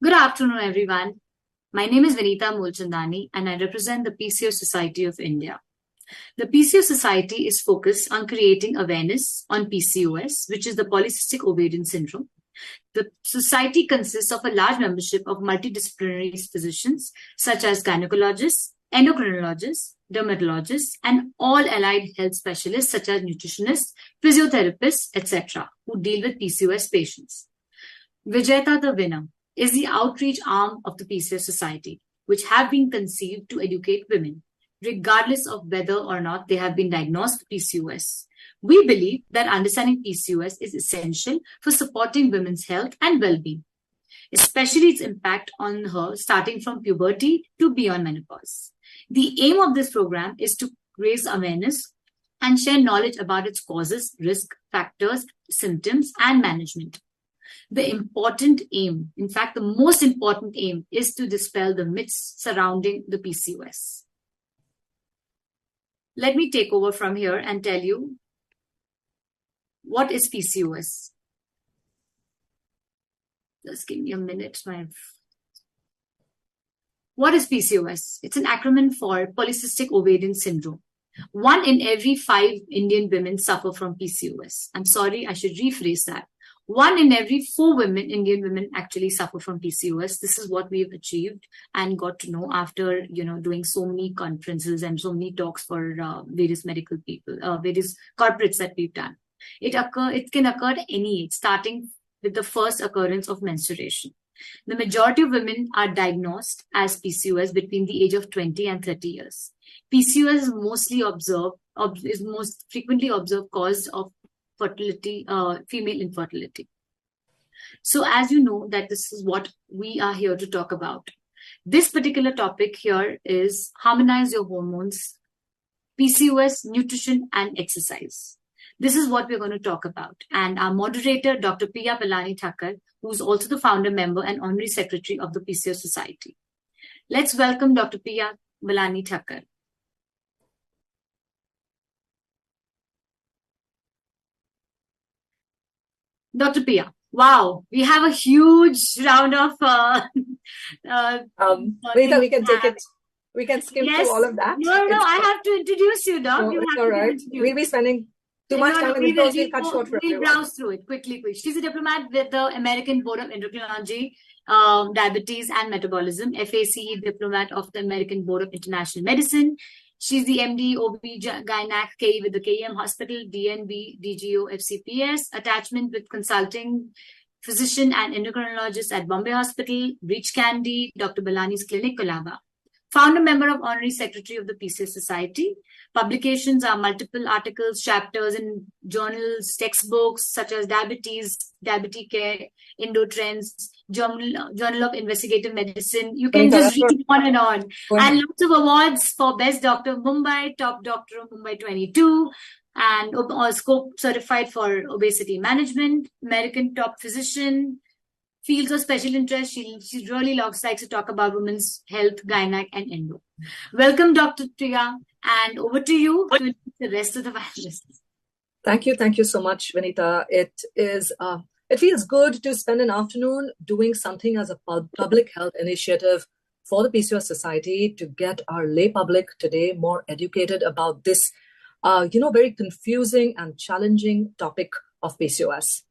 Good afternoon, everyone. My name is Vinita Mulchandani, and I represent the PCOS Society of India. The PCOS Society is focused on creating awareness on PCOS, which is the polycystic ovarian syndrome. The society consists of a large membership of multidisciplinary physicians, such as gynecologists, endocrinologists, dermatologists, and all allied health specialists, such as nutritionists, physiotherapists, etc., who deal with PCOS patients. Vijayata, the winner, is the outreach arm of the PCOS Society, which have been conceived to educate women, regardless of whether or not they have been diagnosed with PCOS. We believe that understanding PCOS is essential for supporting women's health and well-being, especially its impact on her starting from puberty to beyond menopause. The aim of this program is to raise awareness and share knowledge about its causes, risk factors, symptoms, and management. The important aim, in fact, the most important aim, is to dispel the myths surrounding the PCOS. Let me take over from here and tell you what is PCOS. Just give me a minute. What is PCOS? It's an acronym for Polycystic Ovarian Syndrome. 1 in every 5 Indian women suffer from PCOS. I'm sorry, I should rephrase that. 1 in every 4 Indian women actually suffer from PCOS. This is what we've achieved and got to know after, doing so many conferences and so many talks for various medical people, various corporates that we've done. It can occur at any age, starting with the first occurrence of menstruation. The majority of women are diagnosed as PCOS between the age of 20 and 30 years. PCOS is most frequently observed cause of fertility, female infertility. So as you know that this is what we are here to talk about. This particular topic here is Harmonize Your Hormones, PCOS, Nutrition and Exercise. This is what we're going to talk about. And our moderator, Dr. Piya Ballani Thakkar, who is also the founder member and honorary secretary of the PCOS Society. Let's welcome Dr. Piya Ballani Thakkar. Dr. Piya, wow, we have a huge round of... Rita, we can take it. We can skip through all of that. No, I have to introduce you, Doc. No, it's all right. We'll be spending too much time in the course. We'll cut short for We'll browse through it quickly. She's a diplomat with the American Board of Endocrinology, Diabetes and Metabolism, FACE diplomat of the American Board of International Medicine. She's the MD, ObGyn KE with the KEM Hospital, DNB, DGO, FCPS, attachment with consulting physician and endocrinologist at Bombay Hospital, Breach Candy, Dr. Ballani's Clinic, Colaba. Founder member of Honorary Secretary of the PCOS Society. Publications are multiple articles, chapters in journals, textbooks such as Diabetes, Diabetes Care, Indo Trends, Journal of Investigative Medicine. You can just read on and on. And lots of awards for Best Doctor of Mumbai, Top Doctor of Mumbai 22, and Scope Certified for Obesity Management, American Top Physician, fields of special interest. She really likes to talk about women's health, gynec, and endo. Welcome, Dr. Piya, and over to you to the rest of the panelists. Thank you so much, Vinita. It feels good to spend an afternoon doing something as a public health initiative for the PCOS Society to get our lay public today more educated about this, very confusing and challenging topic of PCOS.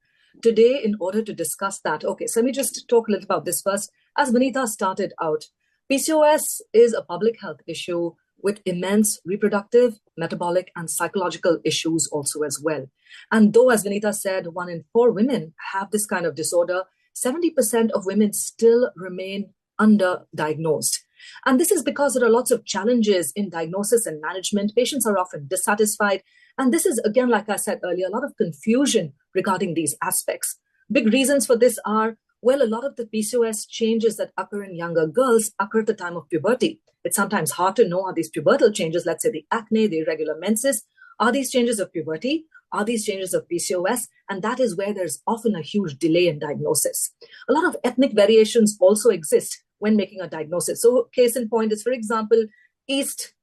Today, in order to discuss that, so let me just talk a little about this first. As Vinita started out, PCOS is a public health issue with immense reproductive, metabolic, and psychological issues also as well. And though, as Vinita said, 1 in 4 women have this kind of disorder, 70% of women still remain underdiagnosed. And this is because there are lots of challenges in diagnosis and management. Patients are often dissatisfied. And this is, again, like I said earlier, a lot of confusion regarding these aspects. Big reasons for this are, well, a lot of the PCOS changes that occur in younger girls occur at the time of puberty. It's sometimes hard to know are these pubertal changes, let's say the acne, the irregular menses, are these changes of puberty? Are these changes of PCOS? And that is where there's often a huge delay in diagnosis. A lot of ethnic variations also exist when making a diagnosis. So case in point is, for example, East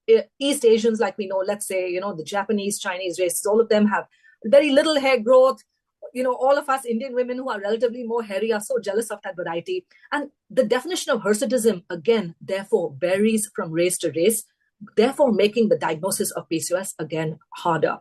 Asians, like we know, let's say, the Japanese, Chinese races, all of them have very little hair growth, all of us Indian women who are relatively more hairy are so jealous of that variety. And the definition of hirsutism, again, therefore varies from race to race, therefore making the diagnosis of PCOS again harder.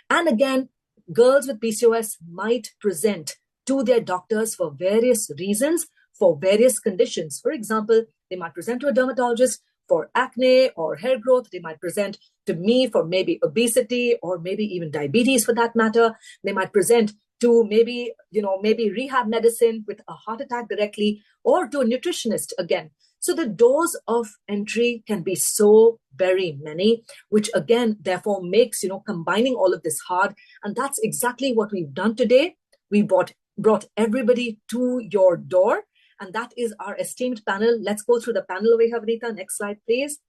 And again, girls with PCOS might present to their doctors for various reasons, for various conditions. For example, they might present to a dermatologist for acne or hair growth. They might present to me for maybe obesity or maybe even diabetes for that matter. They might present to maybe rehab medicine with a heart attack directly, or to a nutritionist again. So the doors of entry can be so very many, which again, therefore makes, combining all of this hard. And that's exactly what we've done today. We brought everybody to your door. And that is our esteemed panel. Let's go through the panel over here, Vanita. Next slide, please.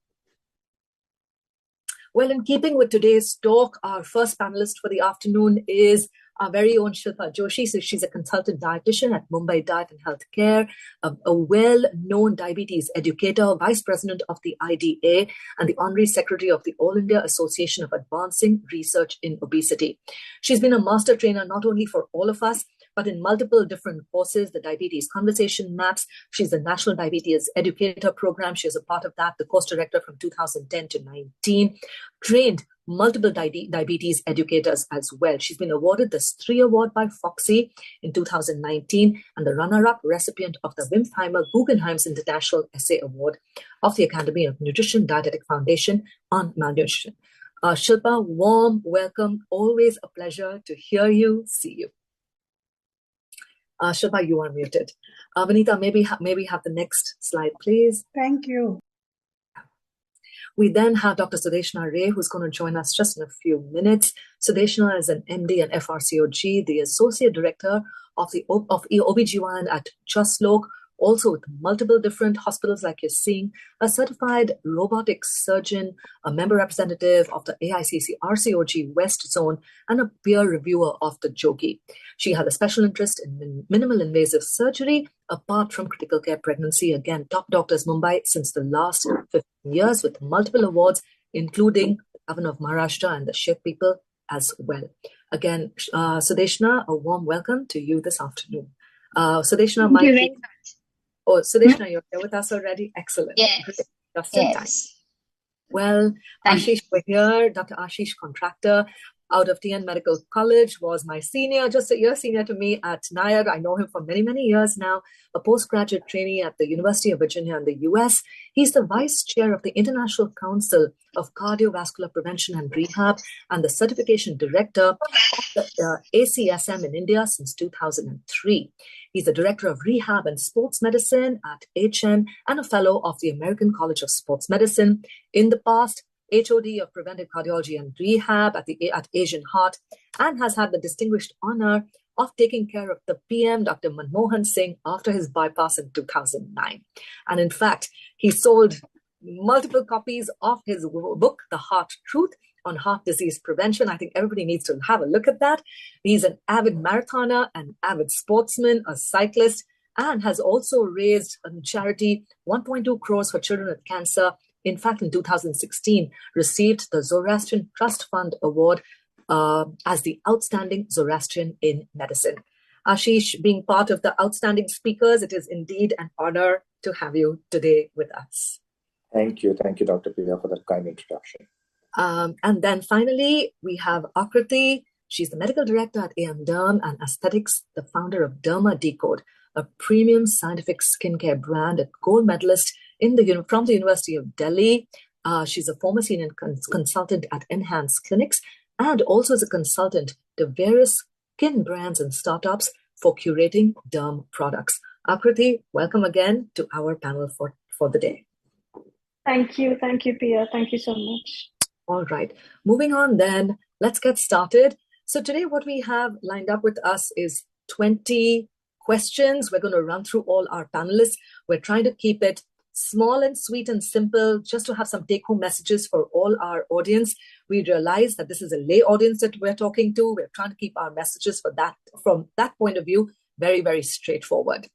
Well, in keeping with today's talk, our first panelist for the afternoon is our very own Shilpa Joshi. So she's a consultant dietitian at Mumbai Diet and Health Care, a well-known diabetes educator, vice president of the IDA, and the honorary secretary of the All India Association of Advancing Research in Obesity. She's been a master trainer not only for all of us, but in multiple different courses, the Diabetes Conversation Maps. She's the National Diabetes Educator Program. She was a part of that, the course director from 2010 to 19, trained multiple diabetes educators as well. She's been awarded the STRI Award by Foxy in 2019 and the runner-up recipient of the Wimpheimer Guggenheim's International Essay Award of the Academy of Nutrition Dietetic Foundation on Malnutrition. Shilpa, warm welcome. Always a pleasure to hear you, see you. Shilpa, you are muted. Vanita, maybe have the next slide, please. Thank you. We then have Dr. Sudeshna Ray, who's going to join us just in a few minutes. Sudeshna is an MD and FRCOG, the Associate Director of ObGyn at Jaslok, also with multiple different hospitals like you're seeing, a certified robotic surgeon, a member representative of the AICC RCOG West Zone, and a peer reviewer of the Jogi. She has a special interest in minimal invasive surgery, apart from critical care pregnancy. Again, top doctors Mumbai since the last 15 years with multiple awards, including the Governor of Maharashtra and the Ship people as well. Again, Sudeshna, a warm welcome to you this afternoon. Sudeshna, Thank you very much. Oh, Sudeshna, you're here with us already? Excellent. Yes. Just in time. Well, Aashish, we're here. Dr. Aashish, Contractor, out of TN Medical College, was my senior, just a year senior to me at NIAD. I know him for many, many years now, a postgraduate trainee at the University of Virginia in the US. He's the vice chair of the International Council of Cardiovascular Prevention and Rehab and the certification director of the ACSM in India since 2003. He's the director of rehab and sports medicine at HM and a fellow of the American College of Sports Medicine. In the past, HOD of Preventive Cardiology and Rehab at Asian Heart, and has had the distinguished honor of taking care of the PM, Dr. Manmohan Singh, after his bypass in 2009. And in fact, he sold multiple copies of his book, The Heart Truth, on heart disease prevention. I think everybody needs to have a look at that. He's an avid marathoner, an avid sportsman, a cyclist, and has also raised a charity 1.2 crores for children with cancer. In fact, in 2016, received the Zoroastrian Trust Fund Award as the Outstanding Zoroastrian in Medicine. Aashish, being part of the outstanding speakers, it is indeed an honor to have you today with us. Thank you, Dr. Piya, for that kind introduction. And then finally, we have Aakriti. She's the medical director at AM Derm and Aesthetics, the founder of Derma Decode, a premium scientific skincare brand, a gold medalist from the University of Delhi. She's a former senior consultant at Enhance Clinics and also as a consultant to various skin brands and startups for curating derm products. Aakriti, welcome again to our panel for the day. Thank you, Piya. Thank you so much. All right. Moving on then, let's get started. So today what we have lined up with us is 20 questions. We're going to run through all our panelists. We're trying to keep it small and sweet and simple, just to have some take-home messages for all our audience. We realize that this is a lay audience that we're talking to. We're trying to keep our messages from that point of view very, very straightforward.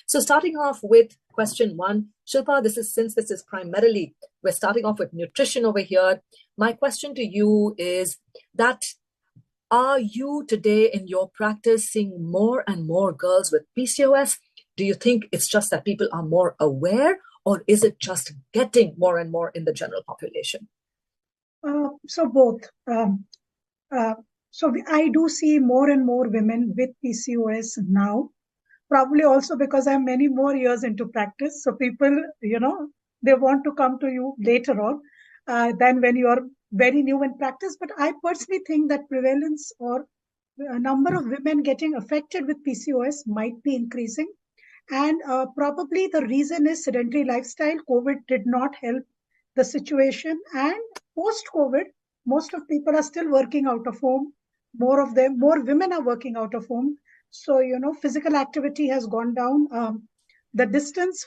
So starting off with question one, Shilpa, since this is primarily, we're starting off with nutrition over here. My question to you is that Are you today in your practice seeing more and more girls with PCOS? Do you think it's just that people are more aware, or is it just getting more and more in the general population? So both. I do see more and more women with PCOS now, probably also because I'm many more years into practice. So people, they want to come to you later on than when you are very new in practice. But I personally think that prevalence or a number of women getting affected with PCOS might be increasing. And probably the reason is sedentary lifestyle. COVID did not help the situation. And post-COVID, most of people are still working out of home. More women are working out of home. So, physical activity has gone down. The distance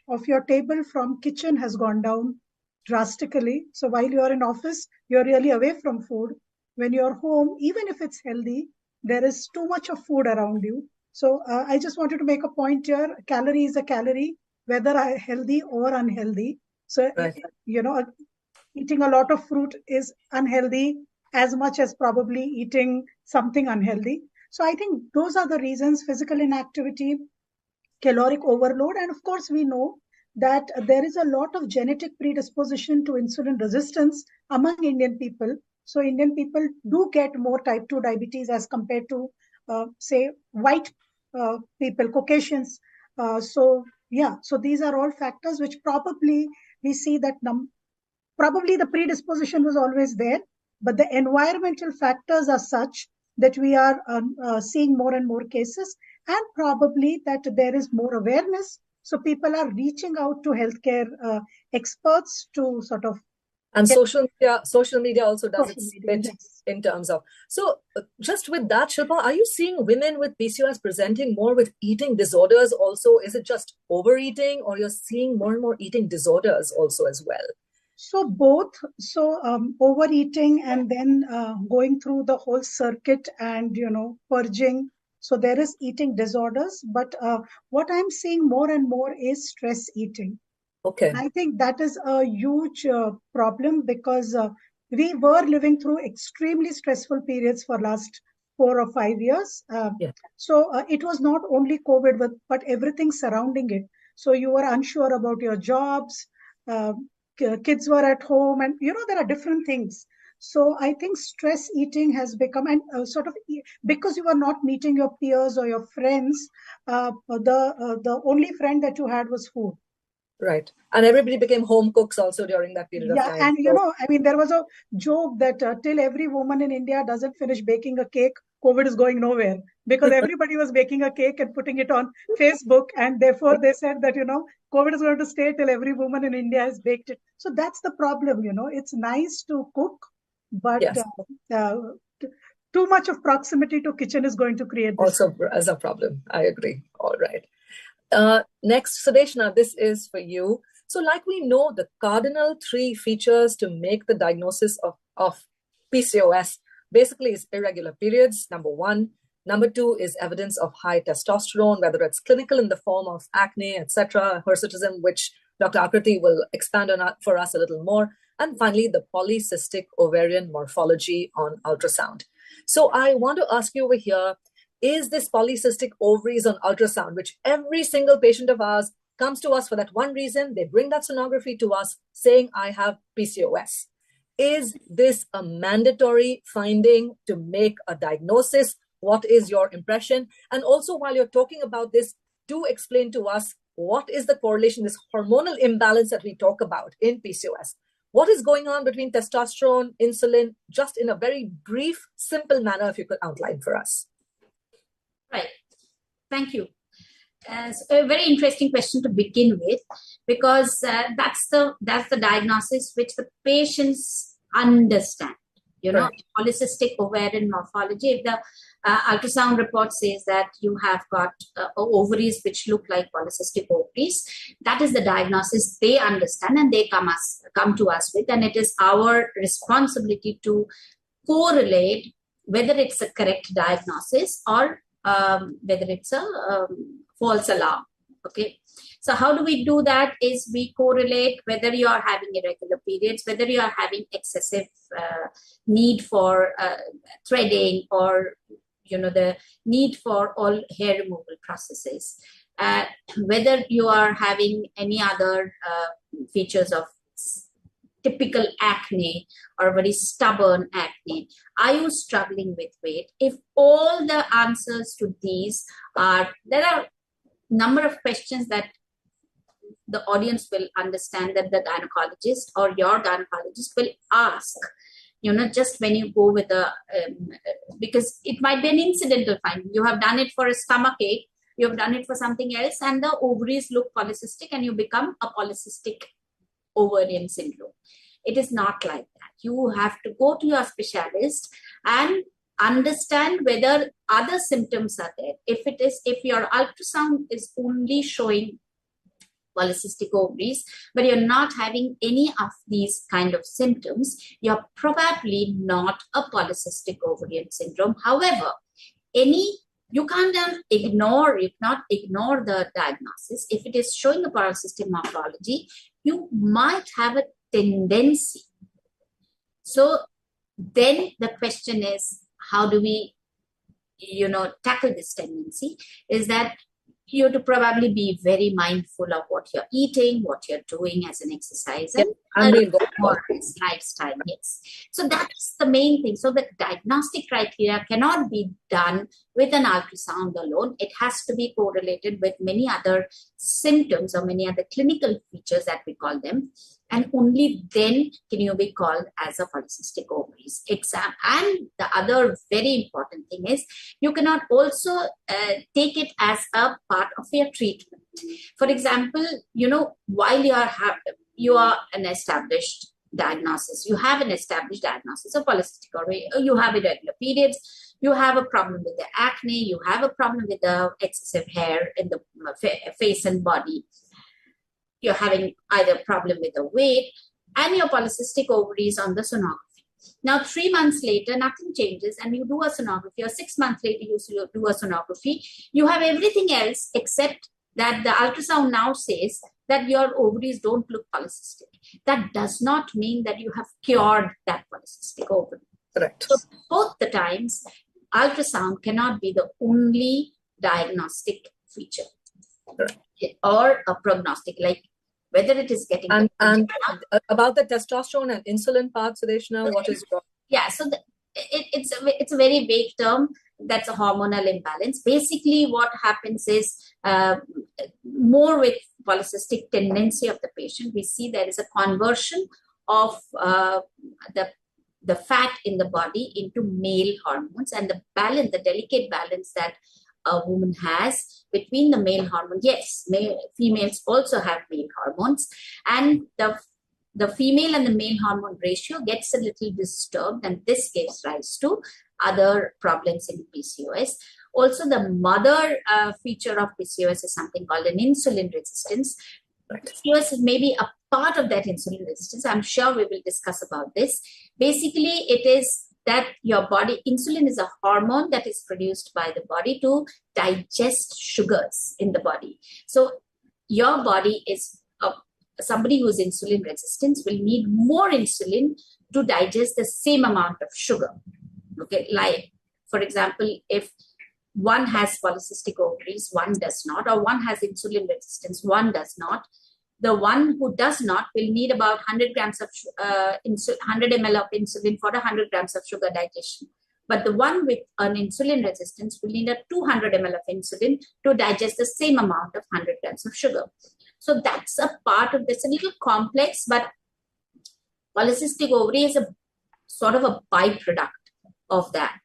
of your table from kitchen has gone down drastically. So while you're in office, you're really away from food. When you're home, even if it's healthy, there is too much of food around you. So I just wanted to make a point here. Calorie is a calorie, whether healthy or unhealthy. So, Right. Eating a lot of fruit is unhealthy as much as probably eating something unhealthy. So I think those are the reasons: physical inactivity, caloric overload. And of course, we know that there is a lot of genetic predisposition to insulin resistance among Indian people. So Indian people do get more type 2 diabetes as compared to, say, white people, Caucasians. So these are all factors which probably we see that probably the predisposition was always there, but the environmental factors are such that we are seeing more and more cases, and probably that there is more awareness. So people are reaching out to healthcare experts to sort of. And social media also does its bit Yes. in terms of. So just with that, Shilpa, are you seeing women with PCOS presenting more with eating disorders also? Is it just overeating, or you're seeing more and more eating disorders also as well? So both. So overeating and then going through the whole circuit and, purging. So there is eating disorders, but what I'm seeing more and more is stress eating. Okay. I think that is a huge problem because we were living through extremely stressful periods for last 4 or 5 years. So it was not only COVID, but everything surrounding it. So you were unsure about your jobs, kids were at home, and there are different things. So I think stress eating has become, and because you were not meeting your peers or your friends, the only friend that you had was food. Right. And everybody became home cooks also during that period of time. Yeah, and there was a joke that till every woman in India doesn't finish baking a cake, COVID is going nowhere, because everybody was baking a cake and putting it on Facebook, and therefore they said that, COVID is going to stay till every woman in India has baked it. So that's the problem, It's nice to cook, but Yes. Too much of proximity to kitchen is going to create this. Also as a problem. I agree. All right. Next, Sudeshna, this is for you. So like we know, the cardinal 3 features to make the diagnosis of PCOS basically is irregular periods, number 1. Number 2 is evidence of high testosterone, whether it's clinical in the form of acne, etc., hirsutism, which Dr. Aakriti will expand on for us a little more. And finally, the polycystic ovarian morphology on ultrasound. So I want to ask you over here, is this polycystic ovaries on ultrasound, which every single patient of ours comes to us for that one reason, they bring that sonography to us saying, I have PCOS. Is this a mandatory finding to make a diagnosis? What is your impression? And also, while you're talking about this, do explain to us what is the correlation, this hormonal imbalance that we talk about in PCOS. What is going on between testosterone, insulin, just in a very brief, simple manner, if you could outline for us. Right. Thank you. It's a very interesting question to begin with, because that's the diagnosis which the patients understand. Right. Polycystic ovarian morphology. If the ultrasound report says that you have got ovaries which look like polycystic ovaries, that is the diagnosis they understand and they come to us with, and it is our responsibility to correlate whether it's a correct diagnosis or whether it's a false alarm. Okay. So how do we do that is we correlate whether you are having irregular periods, whether you are having excessive need for threading, or the need for all hair removal processes, whether you are having any other features of typical acne or very stubborn acne. Are you struggling with weight? If all the answers to these there are number of questions that the audience will understand that the gynecologist or your gynecologist will ask, just when you go with because it might be an incidental finding. You have done it for a stomach ache, you have done it for something else, and the ovaries look polycystic and you become a polycystic ovarian syndrome. It is not like that. You have to go to your specialist and understand whether other symptoms are there. If your ultrasound is only showing polycystic ovaries, but you're not having any of these kind of symptoms, you're probably not a polycystic ovarian syndrome. However, you cannot ignore the diagnosis. If it is showing a polycystic morphology, you might have a tendency. So then the question is, how do we, tackle this tendency? Is that you have to probably be very mindful of what you're eating, what you're doing as an exercise, and lifestyle. Yes. So that's the main thing. So the diagnostic criteria cannot be done with an ultrasound alone. It has to be correlated with many other symptoms or many other clinical features that we call them. And only then can you be called as a polycystic ovaries exam. And the other very important thing is you cannot also take it as a part of your treatment. For example, while you are an established diagnosis, you have an established diagnosis of polycystic ovary, you have irregular periods, you have a problem with the acne, you have a problem with the excessive hair in the face and body, you're having either problem with the weight, and your polycystic ovaries on the sonography. Now, 3 months later, nothing changes, and you do a sonography, or 6 months later, you do a sonography. You have everything else except that the ultrasound now says that your ovaries don't look polycystic. That does not mean that you have cured that polycystic ovary. Correct. So both the times, ultrasound cannot be the only diagnostic feature. Correct. Or a prognostic, like whether it is getting... And about the testosterone and insulin part, Sudeshna, what is your... Yeah, so it's a very vague term. That's a hormonal imbalance. Basically, what happens is more with polycystic tendency of the patient, we see there is a conversion of the fat in the body into male hormones, and the delicate balance that a woman has between the male hormone. Yes, females also have male hormones, and the female and the male hormone ratio gets a little disturbed, and this gives rise to other problems in PCOS. Also, the mother feature of PCOS is something called an insulin resistance. PCOS is maybe a part of that insulin resistance. I'm sure we will discuss about this. Basically, it is that your body, insulin is a hormone that is produced by the body to digest sugars in the body. So your body is, somebody who's insulin resistant will need more insulin to digest the same amount of sugar. Okay, like for example, if one has polycystic ovaries, one does not, or one has insulin resistance, one does not. The one who does not will need about 100 grams of 100 ml of insulin for 100 grams of sugar digestion. But the one with an insulin resistance will need a 200 ml of insulin to digest the same amount of 100 grams of sugar. So that's a part of this, a little complex, but polycystic ovary is a sort of a byproduct of that.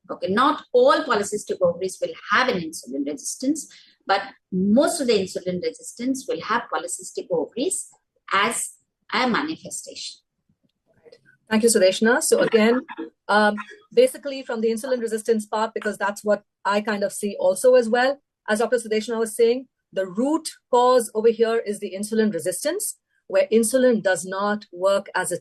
Okay, not all polycystic ovaries will have an insulin resistance, but most of the insulin resistance will have polycystic ovaries as a manifestation. Thank you, Sudeshna. So again, basically from the insulin resistance part, because that's what I kind of see also as well, as Dr. Sudeshna was saying, the root cause over here is the insulin resistance, where insulin does not work as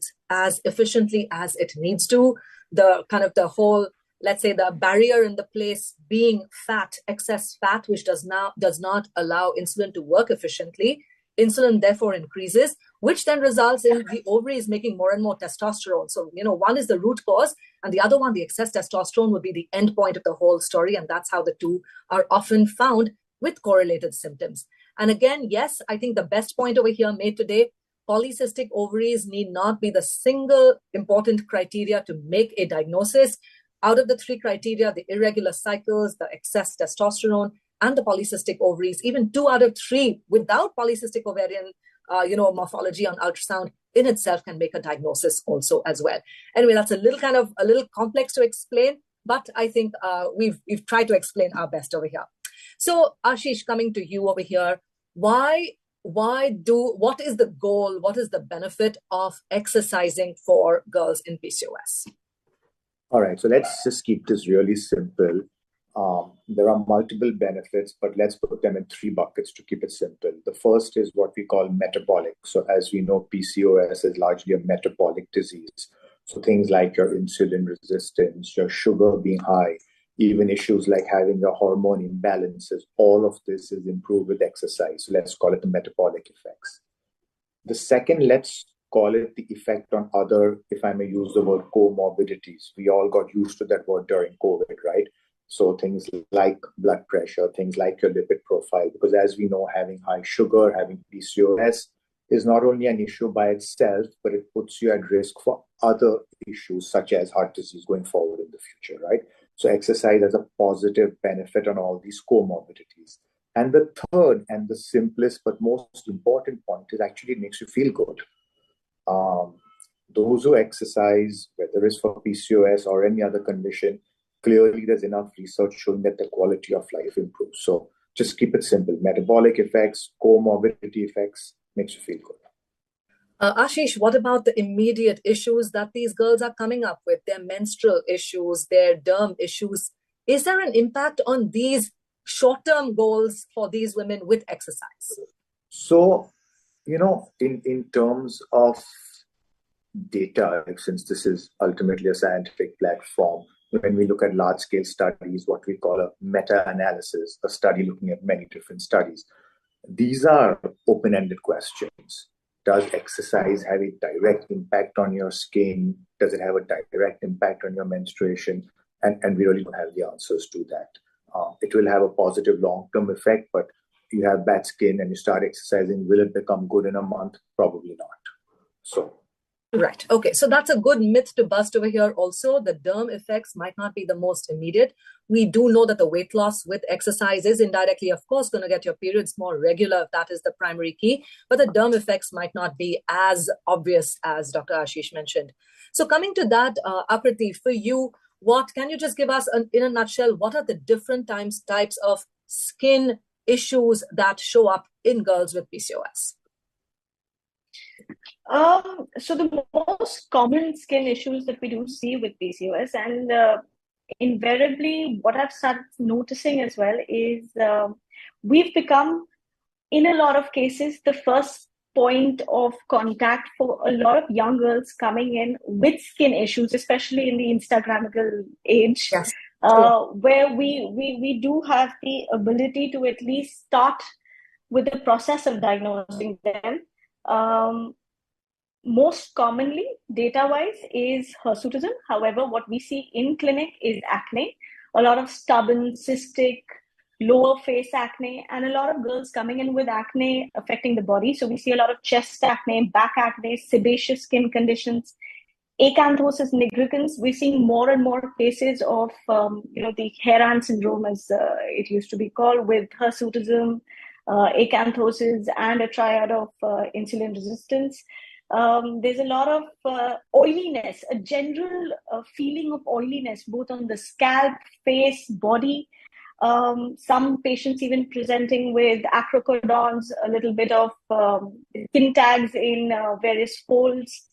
efficiently as it needs to. The whole let's say the barrier in the place being fat, excess fat, which does not allow insulin to work efficiently. Insulin therefore increases, which then results in the ovaries making more and more testosterone. So, one is the root cause, and the other one, the excess testosterone, would be the end point of the whole story. And that's how the two are often found with correlated symptoms. And again, yes, I think the best point over here made today, polycystic ovaries need not be the single important criteria to make a diagnosis. Out of the three criteria, the irregular cycles, the excess testosterone, and the polycystic ovaries, even 2 out of 3 without polycystic ovarian, morphology on ultrasound in itself can make a diagnosis also as well. Anyway, that's a little complex to explain, but I think we've tried to explain our best over here. So Aashish, coming to you over here, what is the goal? What is the benefit of exercising for girls in PCOS? All right, so let's just keep this really simple. There are multiple benefits, but let's put them in 3 buckets to keep it simple. The first is what we call metabolic. So as we know, PCOS is largely a metabolic disease. So things like your insulin resistance, your sugar being high, even issues like having a hormone imbalances, all of this is improved with exercise. So let's call it the metabolic effects. The second, let's call it the effect on other, if I may use the word, comorbidities. We all got used to that word during COVID, right? So things like blood pressure, things like your lipid profile, because as we know, having high sugar, having PCOS is not only an issue by itself, but it puts you at risk for other issues such as heart disease going forward in the future, right? So exercise has a positive benefit on all these comorbidities. And the third and the simplest but most important point is actually it makes you feel good. Those who exercise, whether it's for PCOS or any other condition, clearly there's enough research showing that the quality of life improves. So just keep it simple. Metabolic effects, comorbidity effects, makes you feel good. Aashish, what about the immediate issues that these girls are coming up with? Their menstrual issues, their derm issues. Is there an impact on these short-term goals for these women with exercise? So, in terms of data, since this is ultimately a scientific platform, when we look at large-scale studies, what we call a meta-analysis, a study looking at many different studies, these are open-ended questions. Does exercise have a direct impact on your skin? Does it have a direct impact on your menstruation? And we really don't have the answers to that. It will have a positive long-term effect, but you have bad skin and you start exercising, will it become good in a month? Probably not. So. Right. Okay. So that's a good myth to bust over here also. The derm effects might not be the most immediate. We do know that the weight loss with exercise is indirectly, of course, going to get your periods more regular if that is the primary key. But the derm effects might not be as obvious as Dr. Aashish mentioned. So coming to that, Aakriti, for you, what can you just give us in a nutshell, what are the different types of skin issues that show up in girls with PCOS? So the most common skin issues that we do see with PCOS, and invariably what I've started noticing as well is we've become, in a lot of cases, the first point of contact for a lot of young girls coming in with skin issues, especially in the Instagrammable age, yes. where we do have the ability to at least start with the process of diagnosing them. Most commonly, data-wise, is hirsutism. However, what we see in clinic is acne, a lot of stubborn, cystic, lower face acne, and a lot of girls coming in with acne affecting the body. So we see a lot of chest acne, back acne, sebaceous skin conditions, acanthosis nigricans. We're seeing more and more cases of, the Mehra syndrome, as it used to be called, with hirsutism, acanthosis, and a triad of insulin resistance. There's a lot of oiliness, a general feeling of oiliness, both on the scalp, face, body. Some patients even presenting with acrocodons, a little bit of skin tags in various folds.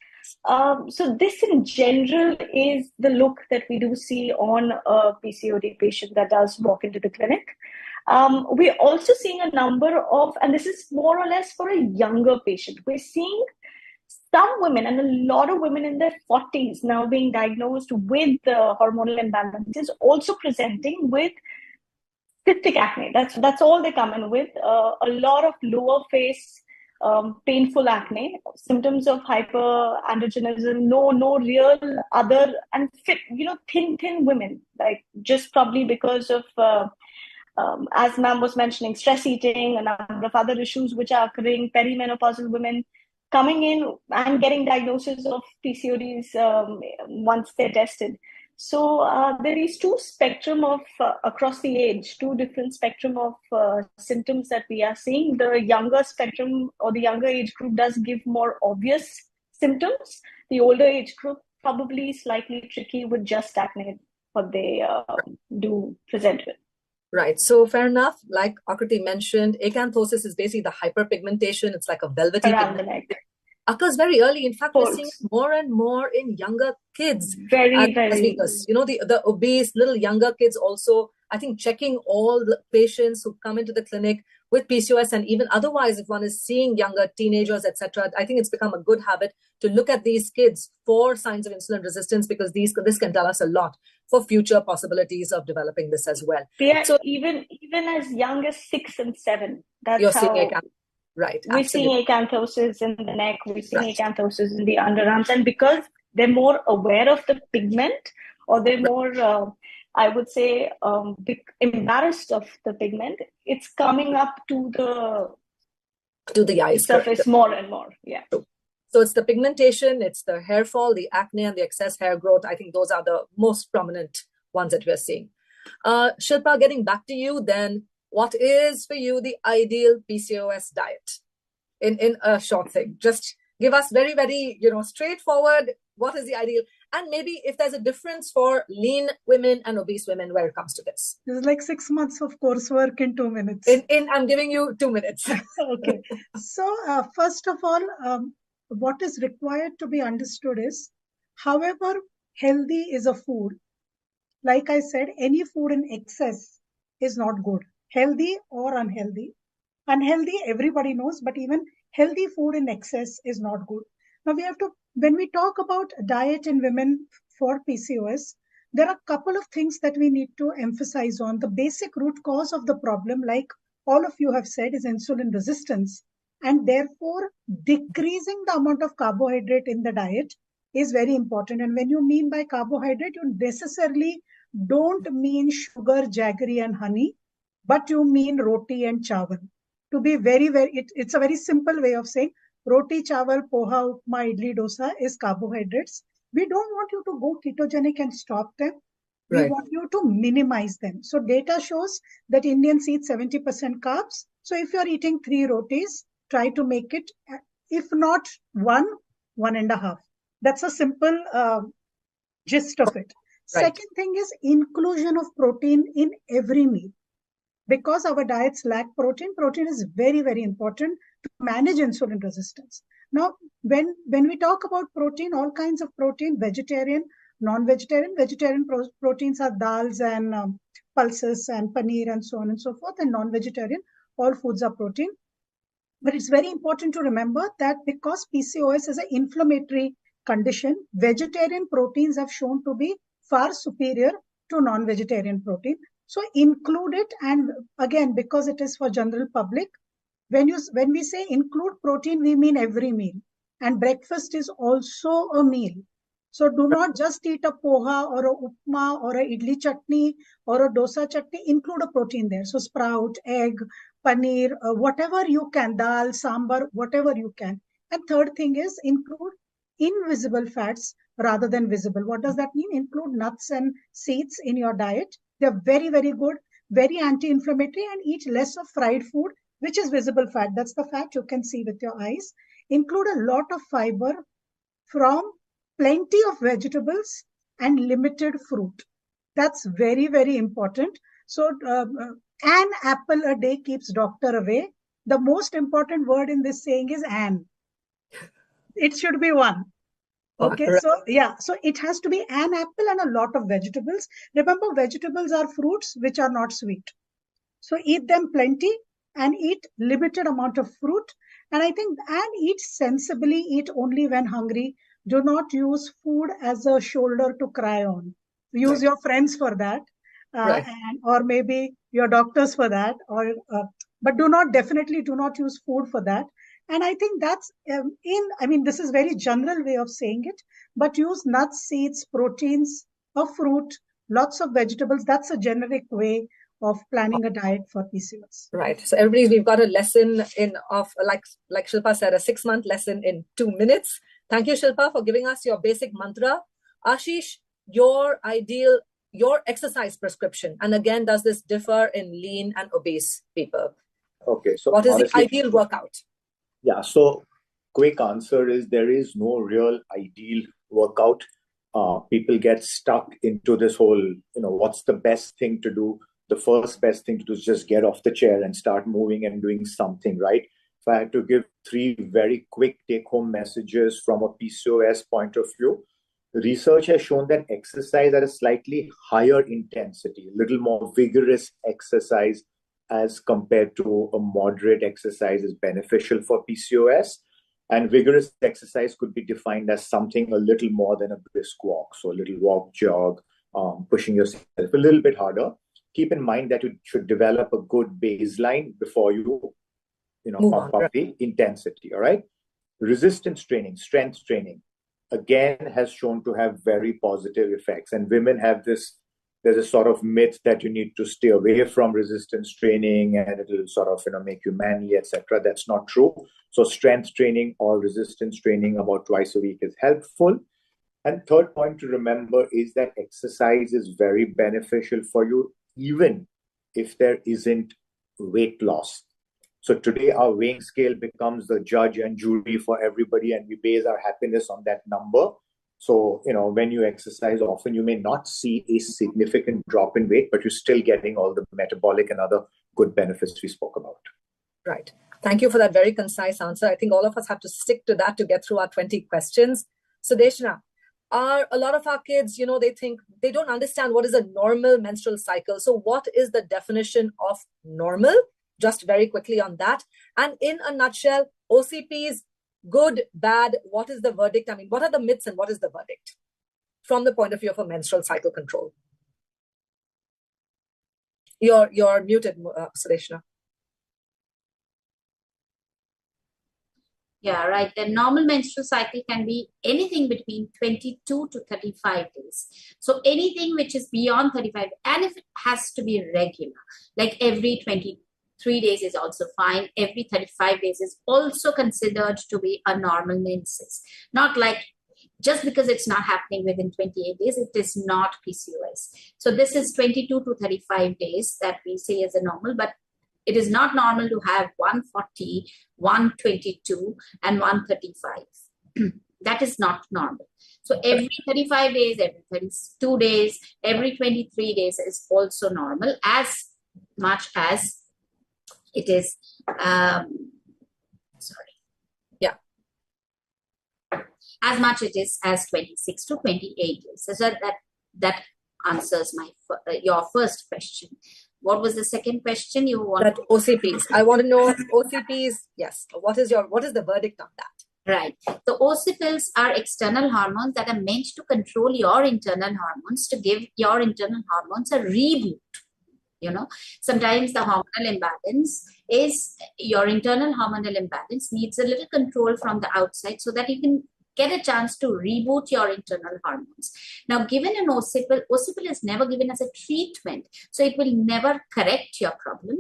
So this in general is the look that we do see on a PCOD patient that does walk into the clinic. We're also seeing a number of, and this is more or less for a younger patient, we're seeing some women, and a lot of women in their 40s now being diagnosed with hormonal imbalances, also presenting with cystic acne. That's all they come in with. A lot of lower face, painful acne, symptoms of hyperandrogenism, no real other, and fit, thin women, like just probably because of, as ma'am was mentioning, stress eating, a number of other issues which are occurring, perimenopausal women coming in and getting diagnosis of PCODs once they're tested. So there is two spectrum of across the age, two different spectrum of symptoms that we are seeing. The younger spectrum or the younger age group does give more obvious symptoms. The older age group probably slightly tricky with just acne, what they do present with. Right. So fair enough. Like Aakriti mentioned, acanthosis is basically the hyperpigmentation. It's like a velvety around the neck. Occurs very early. In fact, we're seeing it more and more in younger kids. Very. The obese little younger kids also, I think, checking all the patients who come into the clinic with PCOS, and even otherwise, if one is seeing younger teenagers, etc., I think it's become a good habit to look at these kids for signs of insulin resistance, because this can tell us a lot for future possibilities of developing this as well. Yeah, so even as young as 6 and 7, that's you're how. Seeing right. We're seeing acanthosis in the neck, we're seeing acanthosis in the underarms. And because they're more aware of the pigment, or they're more, I would say, embarrassed of the pigment, it's coming up to the eye surface more and more. Yeah. So it's the pigmentation, it's the hair fall, the acne, and the excess hair growth. I think those are the most prominent ones that we're seeing. Shilpa, getting back to you then. What is for you the ideal PCOS diet? In a short thing, just give us very, very, straightforward. What is the ideal? And maybe if there's a difference for lean women and obese women where it comes to this. This is like 6 months of coursework in 2 minutes. I'm giving you 2 minutes. Okay. So first of all, what is required to be understood is, however healthy is a food, like I said, any food in excess is not good. Healthy or unhealthy. Unhealthy, everybody knows, but even healthy food in excess is not good. Now when we talk about diet in women for PCOS, there are a couple of things that we need to emphasize on. The basic root cause of the problem, like all of you have said, is insulin resistance. And therefore, decreasing the amount of carbohydrate in the diet is very important. And when you mean by carbohydrate, you necessarily don't mean sugar, jaggery, and honey, but you mean roti and chawal. To be very, it's a very simple way of saying roti, chawal, poha, upma, idli, dosa is carbohydrates. We don't want you to go ketogenic and stop them. We want you to minimize them. So data shows that Indians eat 70% carbs. So if you're eating 3 rotis, try to make it, if not 1.5. That's a simple gist of it. Second thing is inclusion of protein in every meal. Because our diets lack protein, protein is very, very important to manage insulin resistance. Now, when we talk about protein, all kinds of protein, vegetarian, non-vegetarian, vegetarian proteins are dals and pulses and paneer and so on and so forth, and non-vegetarian, all foods are protein. But it's very important to remember that because PCOS is an inflammatory condition, vegetarian proteins have shown to be far superior to non-vegetarian protein. So include it, and again, because it is for general public, when we say include protein, we mean every meal. And breakfast is also a meal. So do not just eat a poha or a upma or a idli chutney or a dosa chutney, include a protein there. So sprout, egg, paneer, whatever you can, dal, sambar, whatever you can. And third thing is include invisible fats rather than visible. What does that mean? Include nuts and seeds in your diet. They're very, very good, very anti-inflammatory, and eat less of fried food, which is visible fat. That's the fat you can see with your eyes. Include a lot of fiber from plenty of vegetables and limited fruit. That's very, very important. So an apple a day keeps doctor away. The most important word in this saying is an. It should be one. Okay, so it has to be an apple and a lot of vegetables. Remember, vegetables are fruits which are not sweet. So eat them plenty. and eat limited amount of fruit. And I think, and eat sensibly, eat only when hungry. Do not use food as a shoulder to cry on. Use your friends for that, or maybe your doctors for that, but definitely do not use food for that. And I think that's this is very general way of saying it, but use nuts, seeds, proteins, a fruit, lots of vegetables. That's a generic way of planning a diet for PCOS. Right. So we've got a lesson like Shilpa said, a 6-month lesson in 2 minutes. Thank you, Shilpa, for giving us your basic mantra. Aashish, your exercise prescription, and again, does this differ in lean and obese people? Okay. So what is the ideal workout? Yeah. So quick answer is there is no real ideal workout. People get stuck into this whole, what's the best thing to do? The first best thing to do is just get off the chair and start moving and doing something, right? If I had to give 3 very quick take-home messages from a PCOS point of view, research has shown that exercise at a slightly higher intensity, a little more vigorous exercise as compared to a moderate exercise is beneficial for PCOS. And vigorous exercise could be defined as something a little more than a brisk walk. So a little walk, jog, pushing yourself a little bit harder. Keep in mind that you should develop a good baseline before you pump up the intensity, all right? Resistance training, strength training, again, has shown to have very positive effects. And women have there's a sort of myth that you need to stay away from resistance training and it'll sort of, make you manly, etc. That's not true. So strength training or resistance training about twice a week is helpful. And third point to remember is that exercise is very beneficial for you, even if there isn't weight loss. So today our weighing scale becomes the judge and jury for everybody, and we base our happiness on that number. So, when you exercise often, you may not see a significant drop in weight, but you're still getting all the metabolic and other good benefits we spoke about. Right. Thank you for that very concise answer. I think all of us have to stick to that to get through our 20 questions. Sudeshna, a lot of our kids, they don't understand what is a normal menstrual cycle. So what is the definition of normal? Just very quickly on that. And in a nutshell, OCPs, good, bad, what is the verdict? I mean, what are the myths and what is the verdict from the point of view of a menstrual cycle control? You're muted, Sudeshna. Yeah, right. The normal menstrual cycle can be anything between 22 to 35 days. So anything which is beyond 35, and if it has to be regular, like every 23 days is also fine. Every 35 days is also considered to be a normal menses. Not like just because it's not happening within 28 days, it is not PCOS. So this is 22 to 35 days that we say as a normal, but it is not normal to have 140, 122, and 135. That is not normal. So every 35 days, every 32 days, every 23 days is also normal, as much as it is, as much it is as 26 to 28 days. So that answers your first question. What was the second question you wanted? That OCPs. I want to know OCPs. Yes. What is the verdict on that? Right. The OCPs are external hormones that are meant to control your internal hormones, to give your internal hormones a reboot. Sometimes the hormonal imbalance is your internal hormonal imbalance needs a little control from the outside so that you can get a chance to reboot your internal hormones. Now, given an OCPL is never given as a treatment. So it will never correct your problem.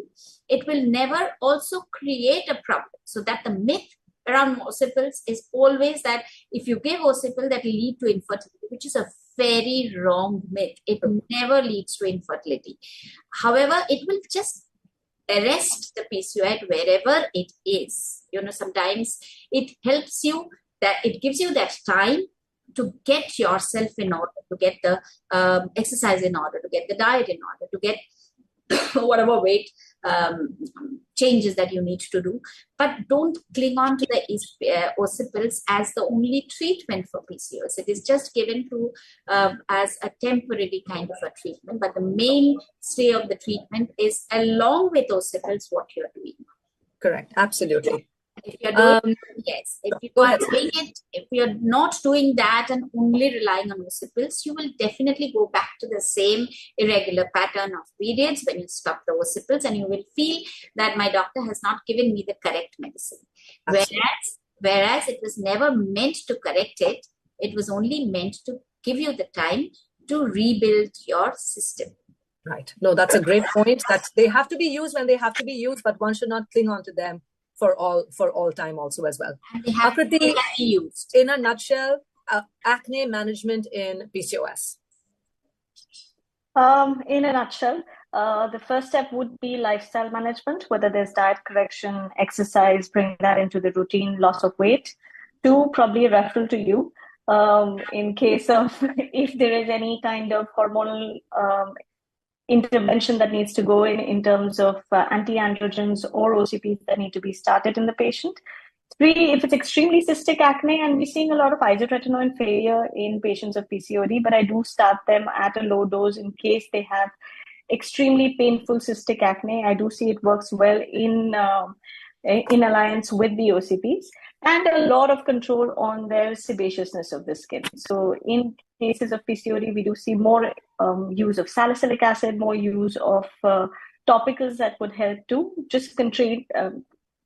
It will never also create a problem. So that the myth around OCPLs is always that if you give OCPL, that will lead to infertility, which is a very wrong myth. It never leads to infertility. However, it will just arrest the PCOS wherever it is. Sometimes it helps you, that it gives you that time to get yourself in order, to get the exercise in order, to get the diet in order, to get whatever weight changes that you need to do. But don't cling on to the ossipils as the only treatment for PCOS. It is just given to as a temporary kind of a treatment. But the mainstay of the treatment is, along with ossipils, what you're doing. Correct. Absolutely. If you're doing yes, if you are doing it, if you're not doing that and only relying on ossipils, you will definitely go back to the same irregular pattern of periods when you stop the ossipils, and you will feel that my doctor has not given me the correct medicine. Whereas it was never meant to correct it, it was only meant to give you the time to rebuild your system. Right. No, that's a great point. That they have to be used when they have to be used, but one should not cling on to them for all time also as well. And they have to be used. In a nutshell, acne management in PCOS. In a nutshell, the first step would be lifestyle management, whether there's diet correction, exercise, bring that into the routine, loss of weight. 2, probably a referral to you in case of if there is any kind of hormonal intervention that needs to go in terms of anti-androgens or OCPs that need to be started in the patient. 3, if it's extremely cystic acne, and we're seeing a lot of isotretinoin failure in patients of PCOD, but I do start them at a low dose in case they have extremely painful cystic acne. I do see it works well in alliance with the OCPs, and a lot of control on their sebaceousness of the skin. So in cases of PCOD, we do see more use of salicylic acid, more use of topicals that would help to just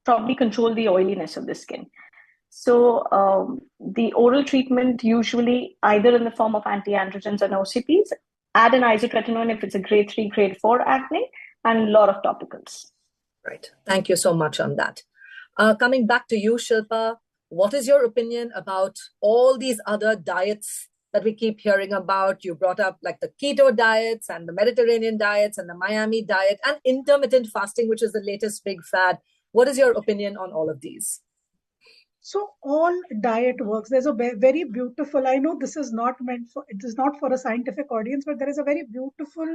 probably control the oiliness of the skin. So the oral treatment usually either in the form of anti-androgens and OCPs, add an isotretinoin if it's a grade 3, grade 4 acne, and a lot of topicals. Right. Thank you so much on that. Coming back to you, Shilpa, what is your opinion about all these other diets that we keep hearing about? You brought up like the keto diets and the Mediterranean diets and the Miami diet and intermittent fasting, which is the latest big fad. What is your opinion on all of these? So all diet works. There's a very beautiful, I know this is not meant for, it is not for a scientific audience, but there is a very beautiful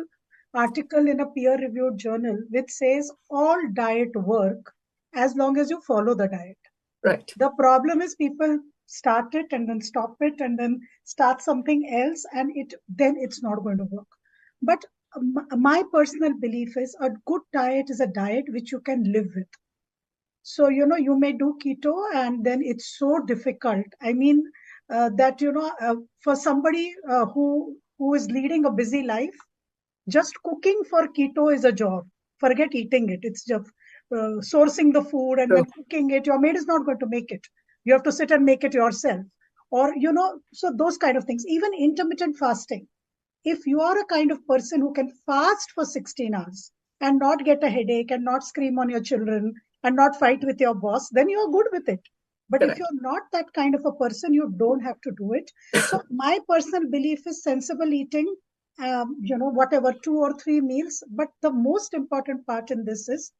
article in a peer-reviewed journal which says all diet work as long as you follow the diet. Right. The problem is people start it and then stop it and then start something else, and then it's not going to work. But my personal belief is a good diet is a diet which you can live with. So, you may do keto and then it's so difficult. I mean, for somebody who is leading a busy life, just cooking for keto is a job. Forget eating it. It's just sourcing the food and then cooking it. Your maid is not going to make it. You have to sit and make it yourself. Or, so those kind of things. Even intermittent fasting. If you are a kind of person who can fast for 16 hours and not get a headache and not scream on your children and not fight with your boss, then you are good with it. But Correct. If you're not that kind of a person, you don't have to do it. So my personal belief is sensible eating, whatever, 2 or 3 meals. But the most important part in this is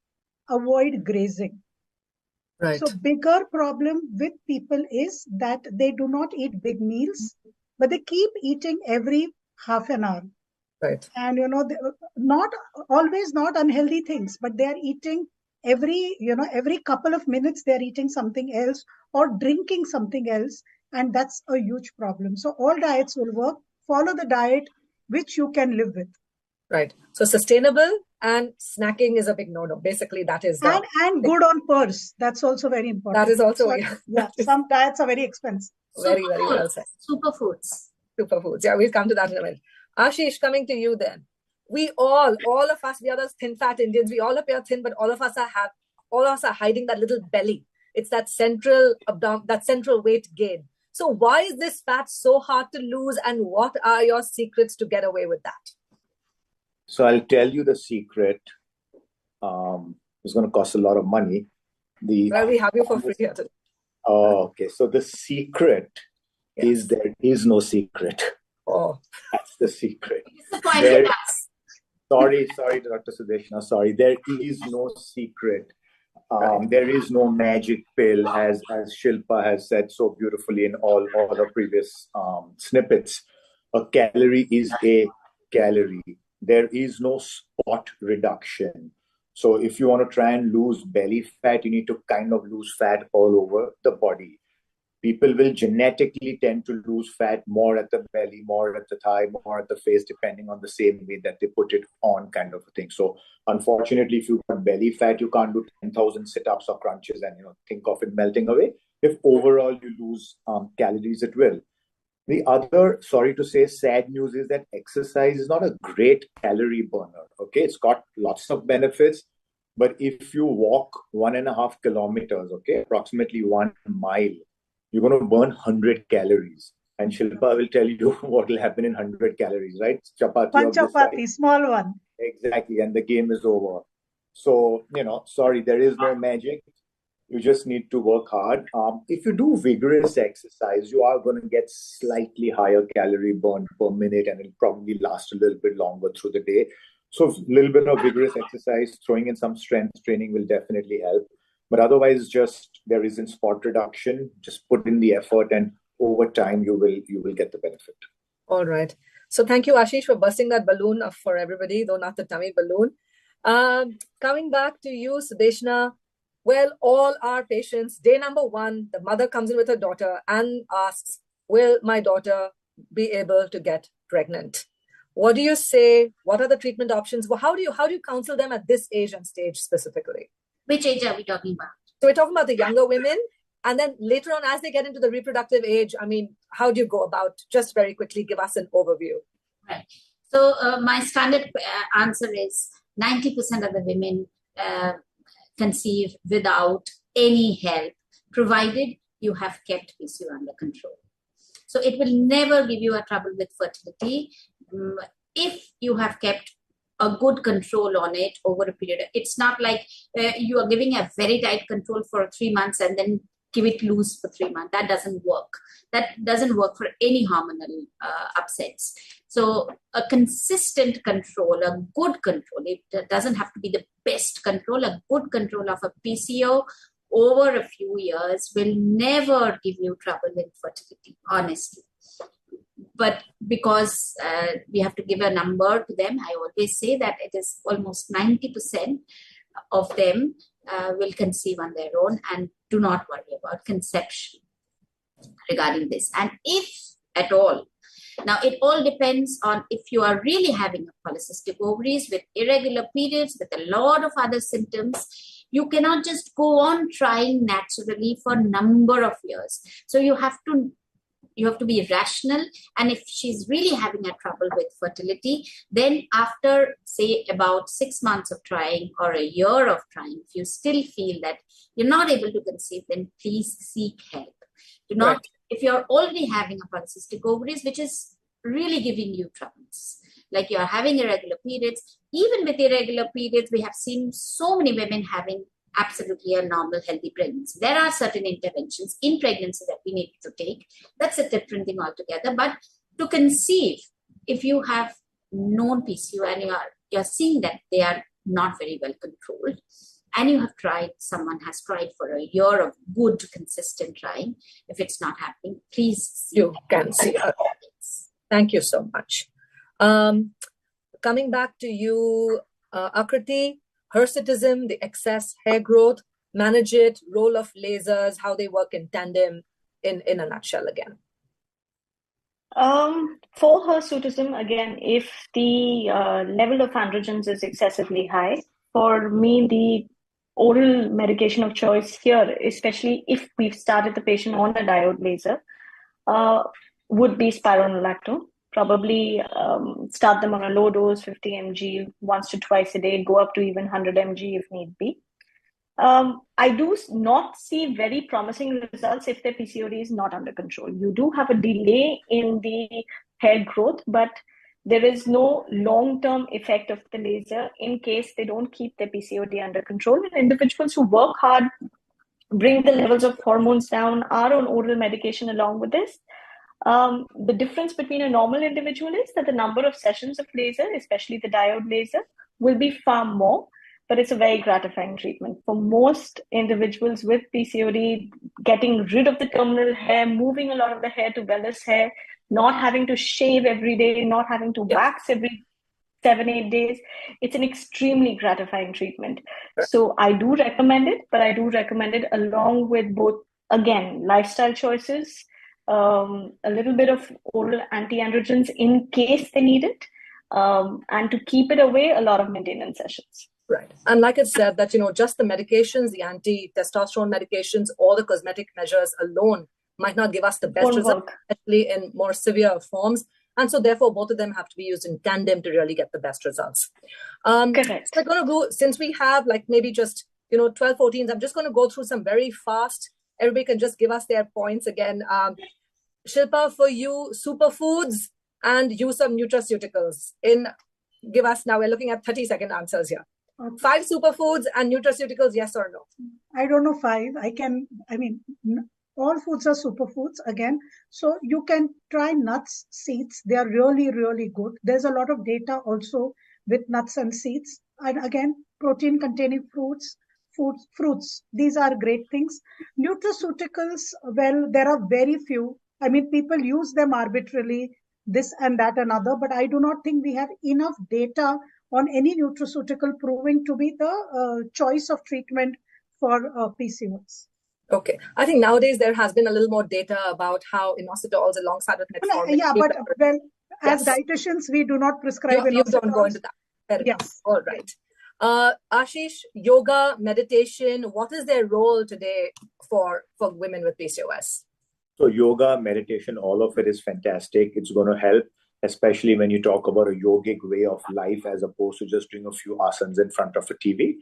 avoid grazing. Right. So bigger problem with people is that they do not eat big meals, but they keep eating every half an hour. Right. And, not always not unhealthy things, but they are eating every couple of minutes, they're eating something else or drinking something else. And that's a huge problem. So all diets will work. Follow the diet which you can live with. Right. So sustainable and snacking is a big no-no. Basically, that is and good on purse. That's also very important. That is also some diets are very expensive. Very, very well said. Superfoods. Yeah, we'll come to that in a minute. Aashish, coming to you then. We all of us, we are those thin fat Indians. We all appear thin, but all of us are hiding that little belly. It's that central weight gain. So why is this fat so hard to lose, and what are your secrets to get away with that? So I'll tell you the secret. It's going to cost a lot of money. Well, we have you for free here today. Oh, okay. So the secret is there is no secret. Oh, that's the secret. Disappointed us. Sorry, Dr. Sudeshna. Sorry, there is no secret. There is no magic pill, as Shilpa has said so beautifully in all the previous snippets. A calorie is a calorie. there is no spot reduction. So if you want to try and lose belly fat, you need to kind of lose fat all over the body. People will genetically tend to lose fat more at the belly, more at the thigh, more at the face, depending on the same way that they put it on, kind of a thing. So unfortunately, if you've got belly fat, you can't do 10,000 sit-ups or crunches and think of it melting away. If overall you lose calories, it will. The other, sorry to say, sad news is that exercise is not a great calorie burner. Okay, it's got lots of benefits, but if you walk 1.5 kilometers, okay, approximately 1 mile, you're going to burn 100 calories. And Shilpa will tell you what will happen in 100 calories, right? Chapati. One chapati, small one. Exactly, and the game is over. So, sorry, there is no magic. You just need to work hard. If you do vigorous exercise, you are going to get slightly higher calorie burn per minute, and it'll probably last a little bit longer through the day. So a little bit of vigorous exercise, throwing in some strength training will definitely help. But otherwise, just there isn't spot reduction. Just put in the effort, and over time, you will get the benefit. All right. So thank you, Aashish, for busting that balloon for everybody, though not the tummy balloon. Coming back to you, Sudeshna. Well, all our patients, day number 1, the mother comes in with her daughter and asks, will my daughter be able to get pregnant? What do you say? What are the treatment options? Well, how do you counsel them at this age and stage specifically? Which age are we talking about? So we're talking about the younger women. And then later on, as they get into the reproductive age, how do you go about? Just very quickly, give us an overview. Right. So my standard answer is 90% of the women conceive without any help, provided you have kept PCO under control. So it will never give you a trouble with fertility if you have kept a good control on it over a period. It's not like you are giving a very tight control for 3 months and then give it loose for 3 months. That doesn't work. That doesn't work for any hormonal upsets. So a consistent control, a good control, it doesn't have to be the best control, a good control of a PCO over a few years will never give you trouble in fertility, honestly. But because we have to give a number to them, I always say that it is almost 90% of them will conceive on their own, and do not worry about conception regarding this. And if at all, now it all depends on if you are really having a polycystic ovaries with irregular periods, with a lot of other symptoms, you cannot just go on trying naturally for a number of years. So you have to be rational. And if she's really having a trouble with fertility, then after, say, about 6 months of trying or a year of trying, if you still feel that you're not able to conceive, then please seek help. Do not, right. If you're already having a polycystic ovaries, which is really giving you troubles, like you're having irregular periods, even with irregular periods, we have seen so many women having absolutely a normal, healthy pregnancy. There are certain interventions in pregnancy that we need to take. That's a different thing altogether. But to conceive, if you have known PCO and you're seeing that they are not very well controlled, and you have tried, someone has tried for a year of good, consistent trying, if it's not happening, please you can see her. Thank you so much. Coming back to you, Aakriti, hirsutism, the excess hair growth, manage it, role of lasers, how they work in tandem, in a nutshell again. For hirsutism, again, if the level of androgens is excessively high, for me, the oral medication of choice here, especially if we've started the patient on a diode laser, would be spironolactone. Probably start them on a low dose, 50 mg, once to twice a day, go up to even 100 mg if need be. I do not see very promising results if their PCOD is not under control. You do have a delay in the hair growth, but there is no long-term effect of the laser in case they don't keep their PCOD under control. And individuals who work hard, bring the levels of hormones down, are on oral medication along with this. The difference between a normal individual is that the number of sessions of laser, especially the diode laser, will be far more, but it's a very gratifying treatment. For most individuals with PCOD, getting rid of the terminal hair, moving a lot of the hair to vellus hair, not having to shave every day, not having to wax every 7-8 days. It's an extremely gratifying treatment. So I do recommend it, but I do recommend it along with both, again, lifestyle choices, a little bit of oral anti-androgens in case they need it, and to keep it away, a lot of maintenance sessions. Right. And like I said, that, just the medications, the anti-testosterone medications, or the cosmetic measures alone might not give us the best results, especially in more severe forms. And so therefore, both of them have to be used in tandem to really get the best results. Correct. So I'm going to go, since we have like maybe just, 12, 14, I'm just going to go through some very fast. Everybody can just give us their points again. Shilpa, for you, superfoods and use of nutraceuticals. Give us now, we're looking at 30-second answers here. 5 superfoods and nutraceuticals, yes or no? I don't know 5. All foods are superfoods again. So you can try nuts, seeds. They are really, really good. There's a lot of data also with nuts and seeds. And again, protein containing fruits. These are great things. Nutraceuticals, well, there are very few. People use them arbitrarily, this and that and other, but I do not think we have enough data on any nutraceutical proving to be the choice of treatment for PCOS. Okay. I think nowadays there has been a little more data about how inositols alongside with metformin. Yeah, but as dietitians, we do not prescribe you don't go into that. Yes. All right. Aashish, yoga, meditation, what is their role today for women with PCOS? So yoga, meditation, all of it is fantastic. It's going to help, especially when you talk about a yogic way of life as opposed to just doing a few asanas in front of a TV.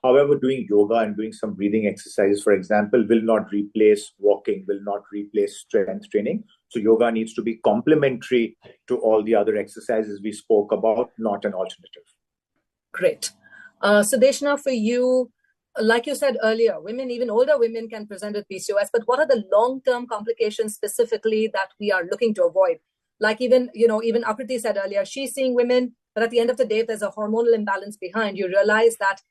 However, doing yoga and doing some breathing exercises, for example, will not replace walking, will not replace strength training. So yoga needs to be complementary to all the other exercises we spoke about, not an alternative. Great. Sudeshna, for you, like you said earlier, women, even older women can present with PCOS, but what are the long-term complications specifically that we are looking to avoid? Like even Aakriti said earlier, she's seeing women, but at the end of the day, if there's a hormonal imbalance behind, you realize that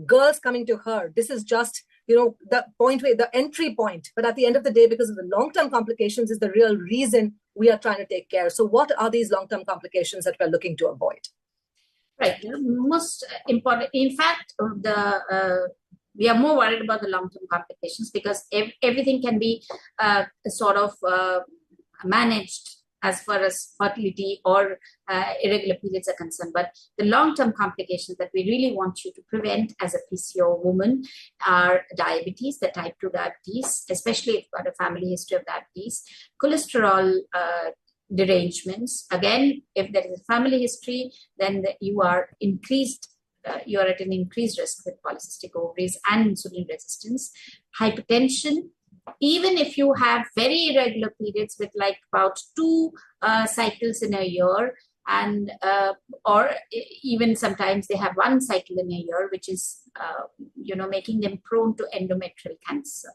girls coming to her, this is just, the entry point. But at the end of the day, because of the long-term complications is the real reason we are trying to take care. So what are these long-term complications that we're looking to avoid? Right. Most important, in fact, we are more worried about the long-term complications because everything can be managed as far as fertility or irregular periods are concerned. But the long-term complications that we really want you to prevent as a PCO woman are diabetes, the type 2 diabetes, especially if you've got a family history of diabetes, cholesterol derangements. Again, if there is a family history, then you are at an increased risk with polycystic ovaries and insulin resistance, hypertension. Even if you have very irregular periods with like about 2 cycles in a year, and or even sometimes they have 1 cycle in a year, which is making them prone to endometrial cancer,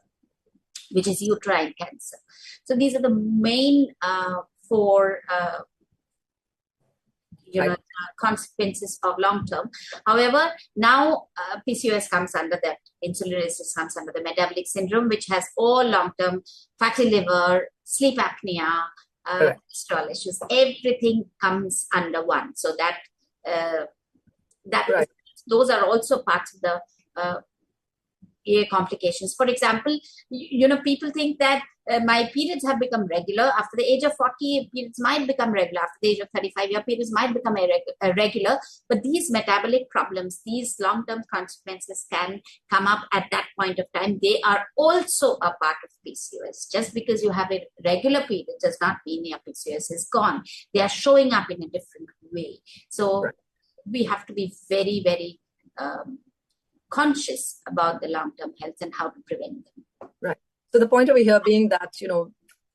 which is uterine cancer. So these are the main 4 consequences of long term. However, now PCOS comes under that, insulin resistance comes under the metabolic syndrome, which has all long term fatty liver, sleep apnea, cholesterol issues. Everything comes under one. So those are also parts of the complications. For example, people think that my periods have become regular. After the age of 40, periods might become regular. After the age of 35, your periods might become irregular. But these metabolic problems, these long-term consequences can come up at that point of time. They are also a part of PCOS. Just because you have a regular period does not mean your PCOS is gone. They are showing up in a different way. So we have to be very, very conscious about the long-term health and how to prevent them. Right. So the point over here being that,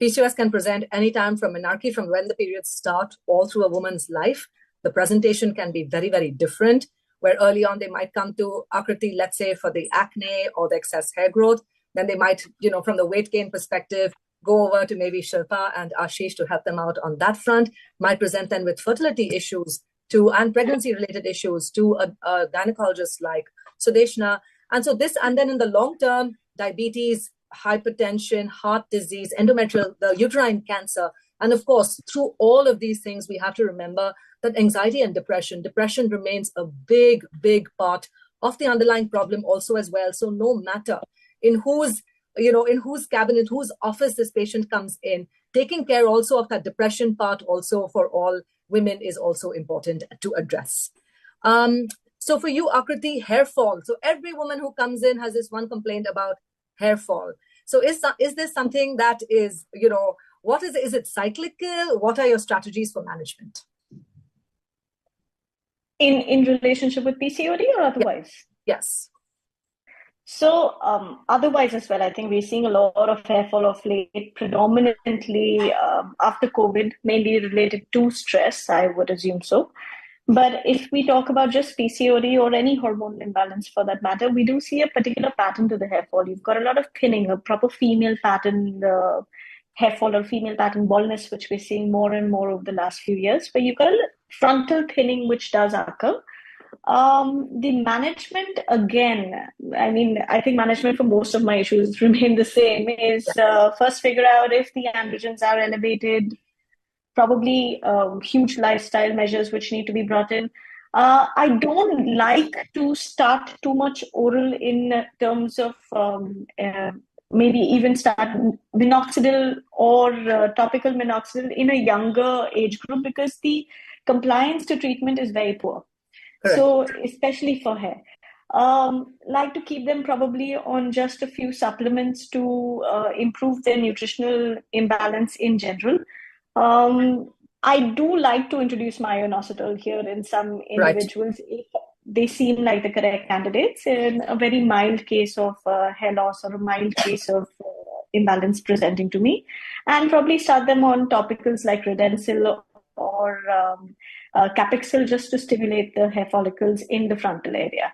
PCOS can present anytime from menarche, from when the periods start, all through a woman's life. The presentation can be very, very different, where early on they might come to Aakriti, let's say, for the acne or the excess hair growth. Then they might, from the weight gain perspective, go over to maybe Shilpa and Aashish to help them out on that front, might present them with fertility issues and pregnancy-related issues to a gynecologist like Sudeshna. And so and then in the long term, diabetes, hypertension, heart disease, endometrial, the uterine cancer. And of course, through all of these things, we have to remember that anxiety and depression remains a big, big part of the underlying problem also as well. So no matter in whose cabinet, whose office this patient comes in, taking care also of that depression part also for all women is also important to address. So for you, Aakriti, hair fall. So every woman who comes in has this one complaint about hair fall. So is this something that is, what is it? Is it cyclical? What are your strategies for management? In relationship with PCOD or otherwise? Yes. So otherwise as well, I think we're seeing a lot of hair fall of late, predominantly after COVID, mainly related to stress, I would assume so. But if we talk about just PCOD or any hormonal imbalance for that matter, we do see a particular pattern to the hair fall. You've got a lot of thinning, a proper female pattern hair fall or female pattern baldness, which we're seeing more and more over the last few years, but you've got a frontal thinning which does occur. The management, again, I think management for most of my issues remain the same, is first figure out if the androgens are elevated, probably huge lifestyle measures which need to be brought in. I don't like to start too much oral in terms of maybe even start minoxidil or topical minoxidil in a younger age group because the compliance to treatment is very poor. Correct. So especially for hair. Like to keep them probably on just a few supplements to improve their nutritional imbalance in general. I do like to introduce myo-inositol here in some individuals if they seem like the correct candidates in a very mild case of hair loss or a mild case of imbalance presenting to me, and probably start them on topicals like Redensil or Capixil just to stimulate the hair follicles in the frontal area.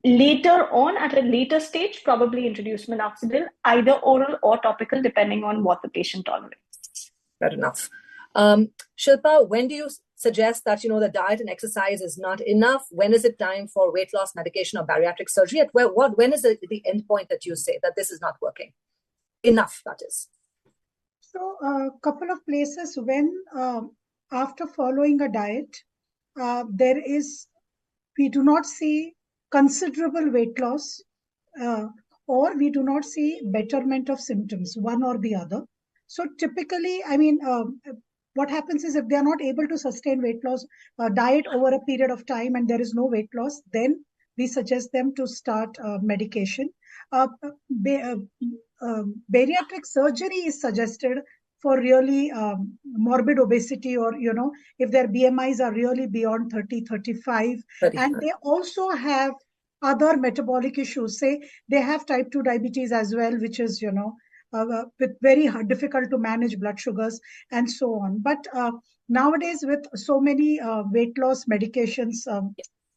Later on, at a later stage, probably introduce minoxidil, either oral or topical, depending on what the patient tolerates. Fair enough. Shilpa, when do you suggest that, the diet and exercise is not enough? When is it time for weight loss medication or bariatric surgery? When is the end point that you say that this is not working? Enough, that is. So a couple of places when after following a diet, we do not see considerable weight loss or we do not see betterment of symptoms, one or the other. So typically, what happens is if they are not able to sustain weight loss diet over a period of time and there is no weight loss, then we suggest them to start medication. Bariatric surgery is suggested for really morbid obesity or, if their BMIs are really beyond 30, 35. And they also have other metabolic issues. Say they have type 2 diabetes as well, which is, with very difficult to manage blood sugars and so on. But nowadays with so many weight loss medications,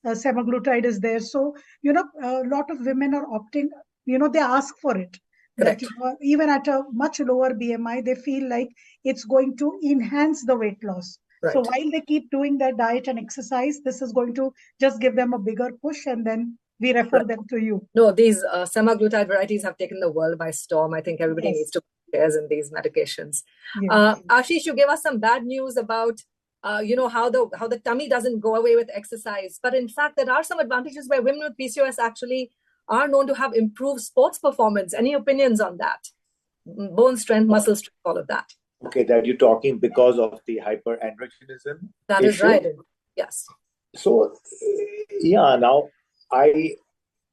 semaglutide is there. So, a lot of women are opting, they ask for it. Correct. That even at a much lower BMI, they feel like it's going to enhance the weight loss. Right. So while they keep doing their diet and exercise, this is going to just give them a bigger push and then we refer them to you. No, these semaglutide varieties have taken the world by storm. I think everybody needs to put theirs in these medications. Yes. Ashish, you gave us some bad news about how the tummy doesn't go away with exercise. But in fact, there are some advantages where women with PCOS actually are known to have improved sports performance. Any opinions on that? Bone strength, muscle strength, all of that. Okay, that you're talking because of the hyperandrogenism That issue? Is right. Yes. So, now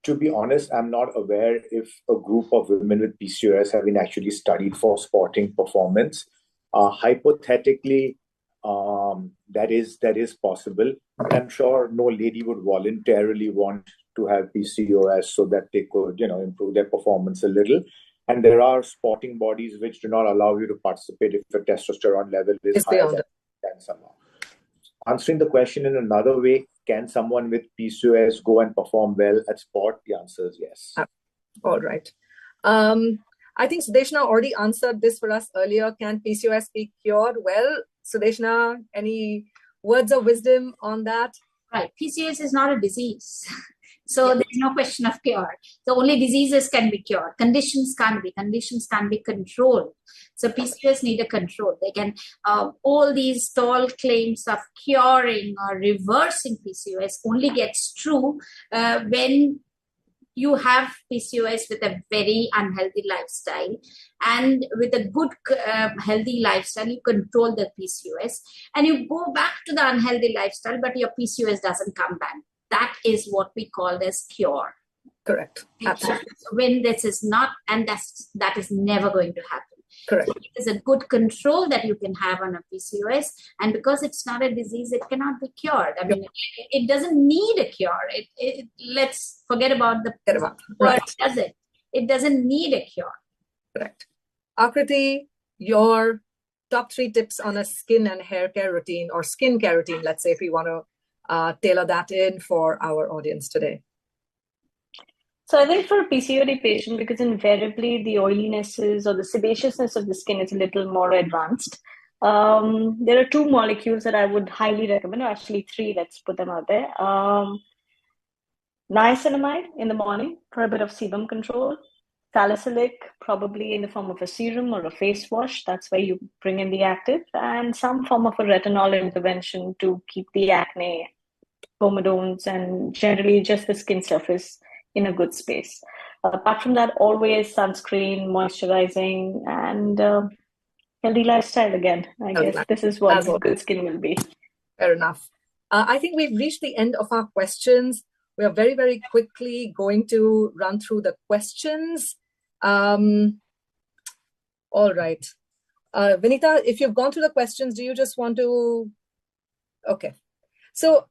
to be honest, I'm not aware if a group of women with PCOS have been actually studied for sporting performance. Hypothetically, that is possible. I'm sure no lady would voluntarily want to have PCOS so that they could, improve their performance a little. And there are sporting bodies which do not allow you to participate if your testosterone level is higher than someone. Answering the question in another way, can someone with PCOS go and perform well at sport? The answer is yes. All right. I think Sudeshna already answered this for us earlier. Can PCOS be cured? Well, Sudeshna, any words of wisdom on that? Right. PCOS is not a disease. So there's no question of cure. So only diseases can be cured. Conditions can't be. Conditions can be controlled. So PCOS need a control. They can, all these tall claims of curing or reversing PCOS only gets true when you have PCOS with a very unhealthy lifestyle, and with a good healthy lifestyle, you control the PCOS, and you go back to the unhealthy lifestyle, but your PCOS doesn't come back. That is what we call as cure. Correct. Absolutely. When this is not, and that is never going to happen. Correct. So it is a good control that you can have on a PCOS, and because it's not a disease, it cannot be cured. I mean, it doesn't need a cure. Let's forget about the word. Does it? It doesn't need a cure. Correct. Aakriti, your top 3 tips on a skin and hair care routine, or skin care routine, let's say, if we want to tailor that in for our audience today. So I think for a PCOD patient, because invariably the oilinesses or the sebaceousness of the skin is a little more advanced, there are 2 molecules that I would highly recommend, or actually 3, let's put them out there. Niacinamide in the morning for a bit of sebum control. Salicylic, probably in the form of a serum or a face wash. That's where you bring in the active. And some form of a retinol intervention to keep the acne, comedones, and generally just the skin surface in a good space. Apart from that, always sunscreen, moisturizing, and healthy lifestyle again. I guess this is what good skin will be. Fair enough. I think we've reached the end of our questions. We are very, very quickly going to run through the questions. All right. Vinita, if you've gone through the questions, do you just want to... Okay. So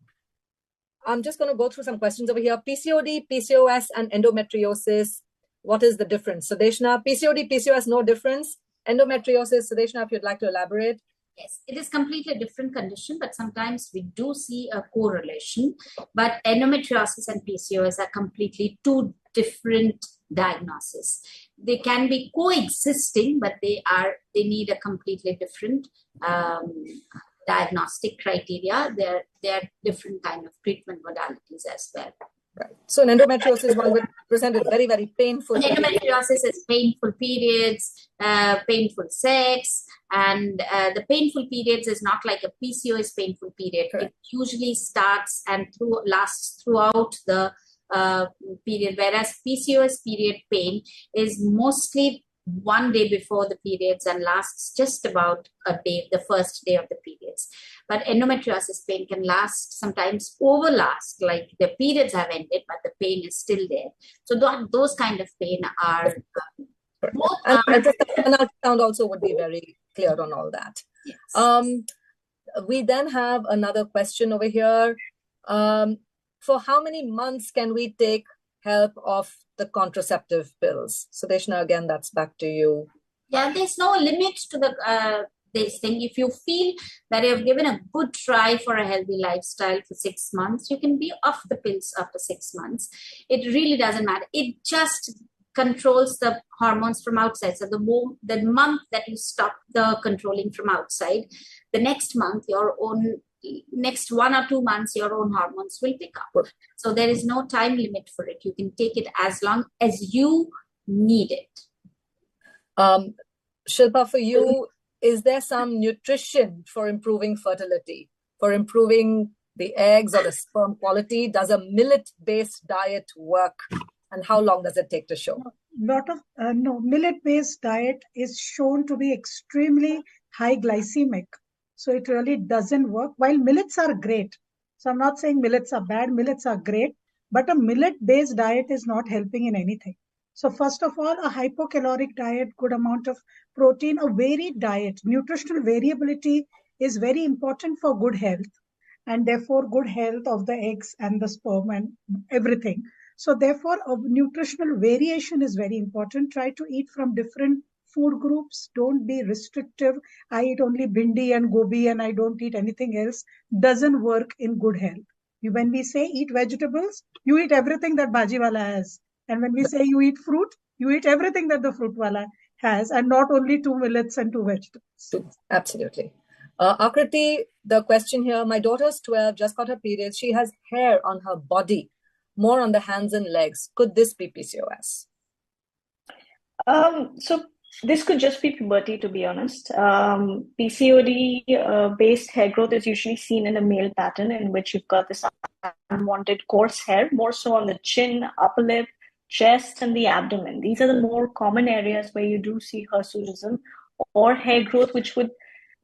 I'm just going to go through some questions over here. PCOD, PCOS, and endometriosis. What is the difference? Sudeshna, PCOD, PCOS, no difference. Endometriosis, Sudeshna, if you'd like to elaborate. Yes, it is completely a different condition, but sometimes we do see a correlation. But endometriosis and PCOS are completely 2 different diagnoses. They can be coexisting, but they need a completely different diagnostic criteria. They're different kind of treatment modalities as well. Right. So in endometriosis, one would present with very, very painful. Endometriosis is painful periods, painful sex, and the painful periods is not like a PCOS painful period. Correct. It usually starts and lasts throughout the period, whereas PCOS period pain is mostly 1 day before the periods and lasts just about a day, the first day of the periods. But endometriosis pain can last, sometimes overlast, like the periods have ended, but the pain is still there. So those kind of pain are both. And an ultrasound also would be very clear on all that. Yes. We then have another question over here. For how many months can we take help of the contraceptive pills? Sudeshna, again, that's back to you. Yeah, there's no limit to the this thing. If you feel that you've given a good try for a healthy lifestyle for 6 months, you can be off the pills after 6 months. It really doesn't matter. It just controls the hormones from outside. So the month that you stop the controlling from outside, the next month next 1 or 2 months, your own hormones will pick up. So there is no time limit for it. You can take it as long as you need it. Shilpa, for you, is there some nutrition for improving fertility, for improving the eggs or the sperm quality? Does a millet-based diet work? And how long does it take to show? No, millet-based diet is shown to be extremely high glycemic. So it really doesn't work. While millets are great. So I'm not saying millets are bad. Millets are great. But a millet-based diet is not helping in anything. So first of all, a hypocaloric diet, good amount of protein, a varied diet. Nutritional variability is very important for good health. And therefore, good health of the eggs and the sperm and everything. So therefore, a nutritional variation is very important. Try to eat from different food groups. Don't be restrictive. I eat only bhindi and gobi and I don't eat anything else. Doesn't work in good health. When we say eat vegetables, you eat everything that bhajiwala has. And when we say you eat fruit, you eat everything that the fruit wala has, and not only 2 millets and 2 vegetables. Absolutely. Aakriti, the question here, my daughter's 12, just got her periods. She has hair on her body, more on the hands and legs. Could this be PCOS? So this could just be puberty, to be honest. PCOD-based hair growth is usually seen in a male pattern in which you've got this unwanted coarse hair, more so on the chin, upper lip, chest, and the abdomen. These are the more common areas where you do see hirsutism or hair growth, which would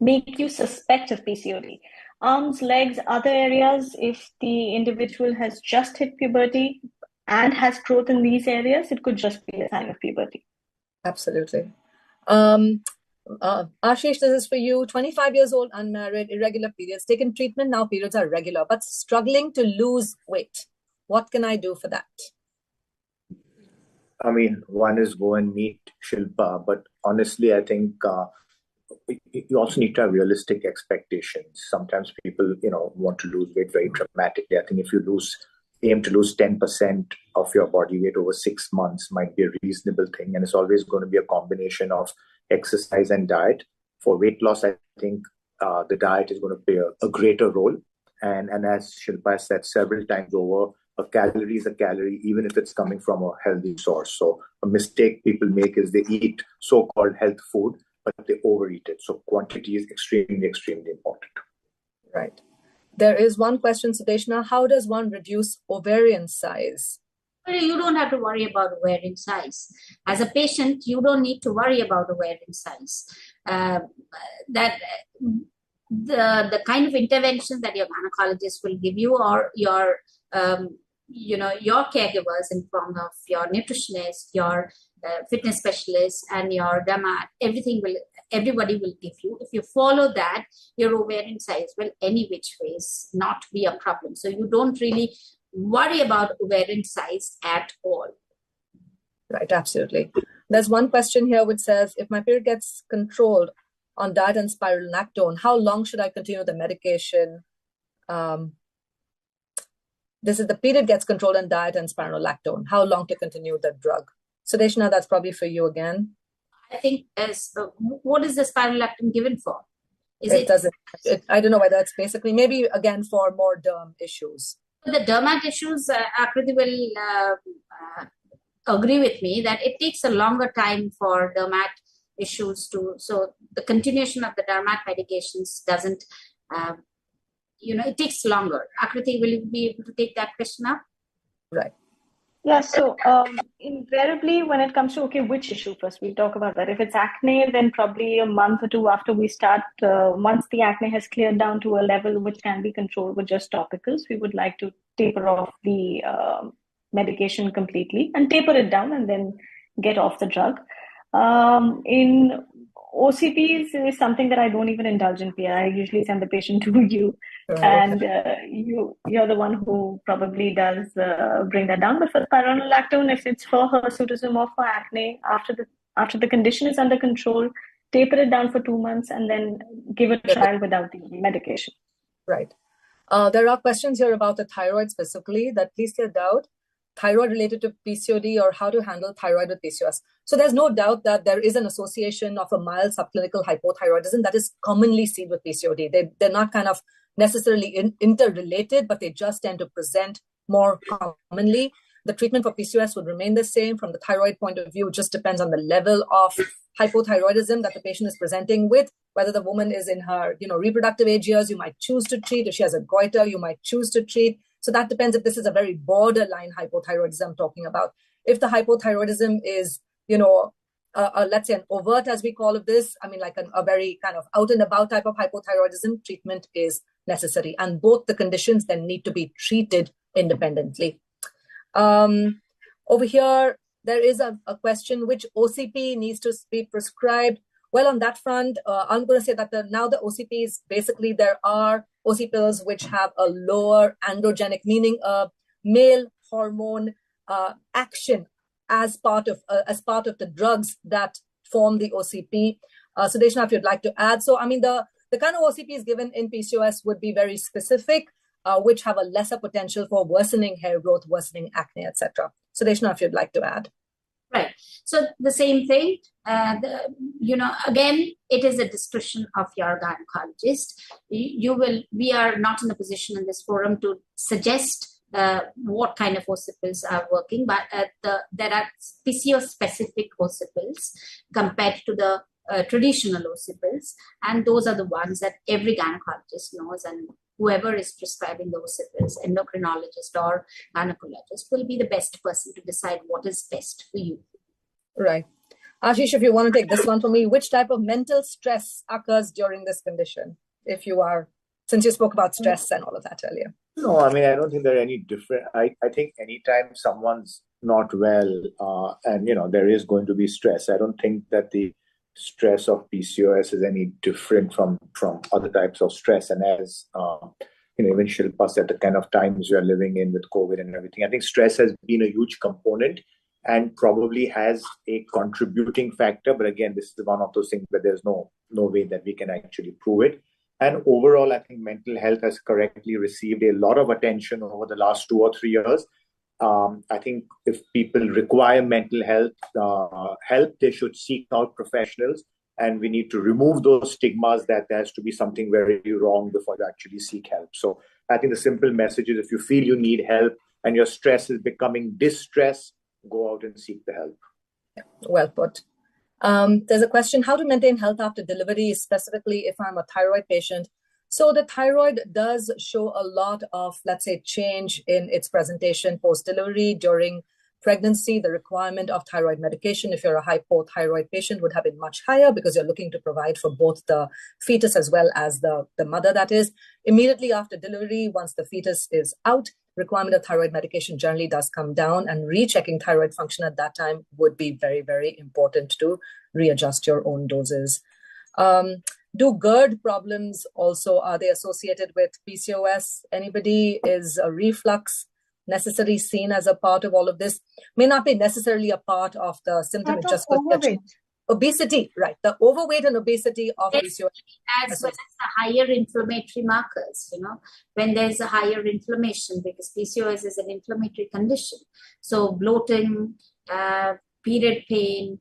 make you suspect of PCOD. Arms, legs, other areas, if the individual has just hit puberty and has growth in these areas, it could just be a sign of puberty. Absolutely. Aashish, this is for you. 25 years old, unmarried, irregular periods, taken treatment, now periods are regular, but struggling to lose weight. What can I do for that? I mean, one is go and meet Shilpa, but honestly, I think you also need to have realistic expectations. Sometimes people, want to lose weight very dramatically. I think if you aim to lose 10% of your body weight over 6 months might be a reasonable thing. And it's always going to be a combination of exercise and diet. For weight loss, I think the diet is going to play a greater role. And as Shilpa has said several times over, a calorie is a calorie, even if it's coming from a healthy source. So a mistake people make is they eat so-called health food, but they overeat it. So quantity is extremely, extremely important. Right. There is one question, Sudeshna. How does one reduce ovarian size? Well, you don't have to worry about ovarian size. As a patient, you don't need to worry about ovarian size. The kind of interventions that your gynecologist will give you, or your caregivers in form of your nutritionist, your fitness specialist, and your dermat, everybody will give you. If you follow that, your ovarian size will any which ways not be a problem. So you don't really worry about ovarian size at all. Right, absolutely. There's one question here which says, if my period gets controlled on diet and spironolactone, how long should I continue the medication? This is the period gets controlled on diet and spironolactone. How long to continue the drug? Sudeshna, that's probably for you again. I think what is the spironolactone given for? I don't know whether it's basically, maybe again for more derm issues. The dermat issues, Aakriti will agree with me that it takes a longer time for dermat issues so the continuation of the dermat medications doesn't, it takes longer. Aakriti, will you be able to take that question up? Right. Yeah, so invariably when it comes to, which issue first? We'll talk about that. If it's acne, then probably a month or two after we start, once the acne has cleared down to a level which can be controlled with just topicals, we would like to taper off the medication completely and taper it down and then get off the drug. In OCPs is something that I don't even indulge in, Piya. I usually send the patient to you, and you're the one who probably does bring that down. But for spironolactone, if it's for hirsutism or for acne, after the condition is under control, taper it down for 2 months and then give it a trial without the medication. Right. There are questions here about the thyroid specifically that please clear doubt. Thyroid related to PCOD or how to handle thyroid with PCOS. So there's no doubt that there is an association of a mild subclinical hypothyroidism that is commonly seen with PCOD. They're not kind of necessarily interrelated, but they just tend to present more commonly. The treatment for PCOS would remain the same. From the thyroid point of view, it just depends on the level of hypothyroidism that the patient is presenting with. Whether the woman is in her reproductive age years, you might choose to treat. If she has a goiter, you might choose to treat. So that depends if this is a very borderline hypothyroidism I'm talking about. If the hypothyroidism is, let's say an overt, as we call it this, I mean like a very kind of out and about type of hypothyroidism, treatment is necessary. And both the conditions then need to be treated independently. Over here, there is a question, which OCP needs to be prescribed? Well, on that front, I'm going to say that now the OCPs, basically there are OCP pills which have a lower androgenic, meaning a male hormone action as part of the drugs that form the OCP. Sudeshna, if you'd like to add. So, I mean, the kind of OCPs given in PCOS would be very specific, which have a lesser potential for worsening hair growth, worsening acne, etc. Sudeshna, if you'd like to add. Right. So the same thing, again, it is a discretion of your gynecologist. We are not in a position in this forum to suggest what kind of occipits are working, but there are PCOS-specific occipits compared to the traditional occipits, and those are the ones that every gynecologist knows, and whoever is prescribing the occipits, endocrinologist or gynecologist, will be the best person to decide what is best for you. Right. Aashish, if you want to take this one for me, which type of mental stress occurs during this condition? Since you spoke about stress and all of that earlier. No, I mean, I don't think they're any different. I think anytime someone's not well, and, there is going to be stress, I don't think that the stress of PCOS is any different from other types of stress. And as, even Shilpa said, the kind of times we are living in with COVID and everything, I think stress has been a huge component and probably has a contributing factor. But again, this is one of those things where there's no way that we can actually prove it. And overall, I think mental health has correctly received a lot of attention over the last 2 or 3 years. I think if people require mental health help, they should seek out professionals. And we need to remove those stigmas that there has to be something very wrong before you actually seek help. So I think the simple message is, if you feel you need help and your stress is becoming distress, go out and seek the help. Yeah, well put. There's a question, how to maintain health after delivery, specifically if I'm a thyroid patient. So the thyroid does show a lot of, let's say, change in its presentation post-delivery. During pregnancy, the requirement of thyroid medication, if you're a hypothyroid patient, would have been much higher because you're looking to provide for both the fetus as well as the mother, that is. Immediately after delivery, once the fetus is out, requirement of thyroid medication generally does come down, and rechecking thyroid function at that time would be very, very important to readjust your own doses. Do GERD problems also, are they associated with PCOS? Anybody? Is a reflux necessarily seen as a part of all of this? May not be necessarily a part of the symptom. It's just overweight. Obesity, right? The overweight and obesity of PCOS. As well as the higher inflammatory markers, when there's a higher inflammation, because PCOS is an inflammatory condition. So bloating, period pain,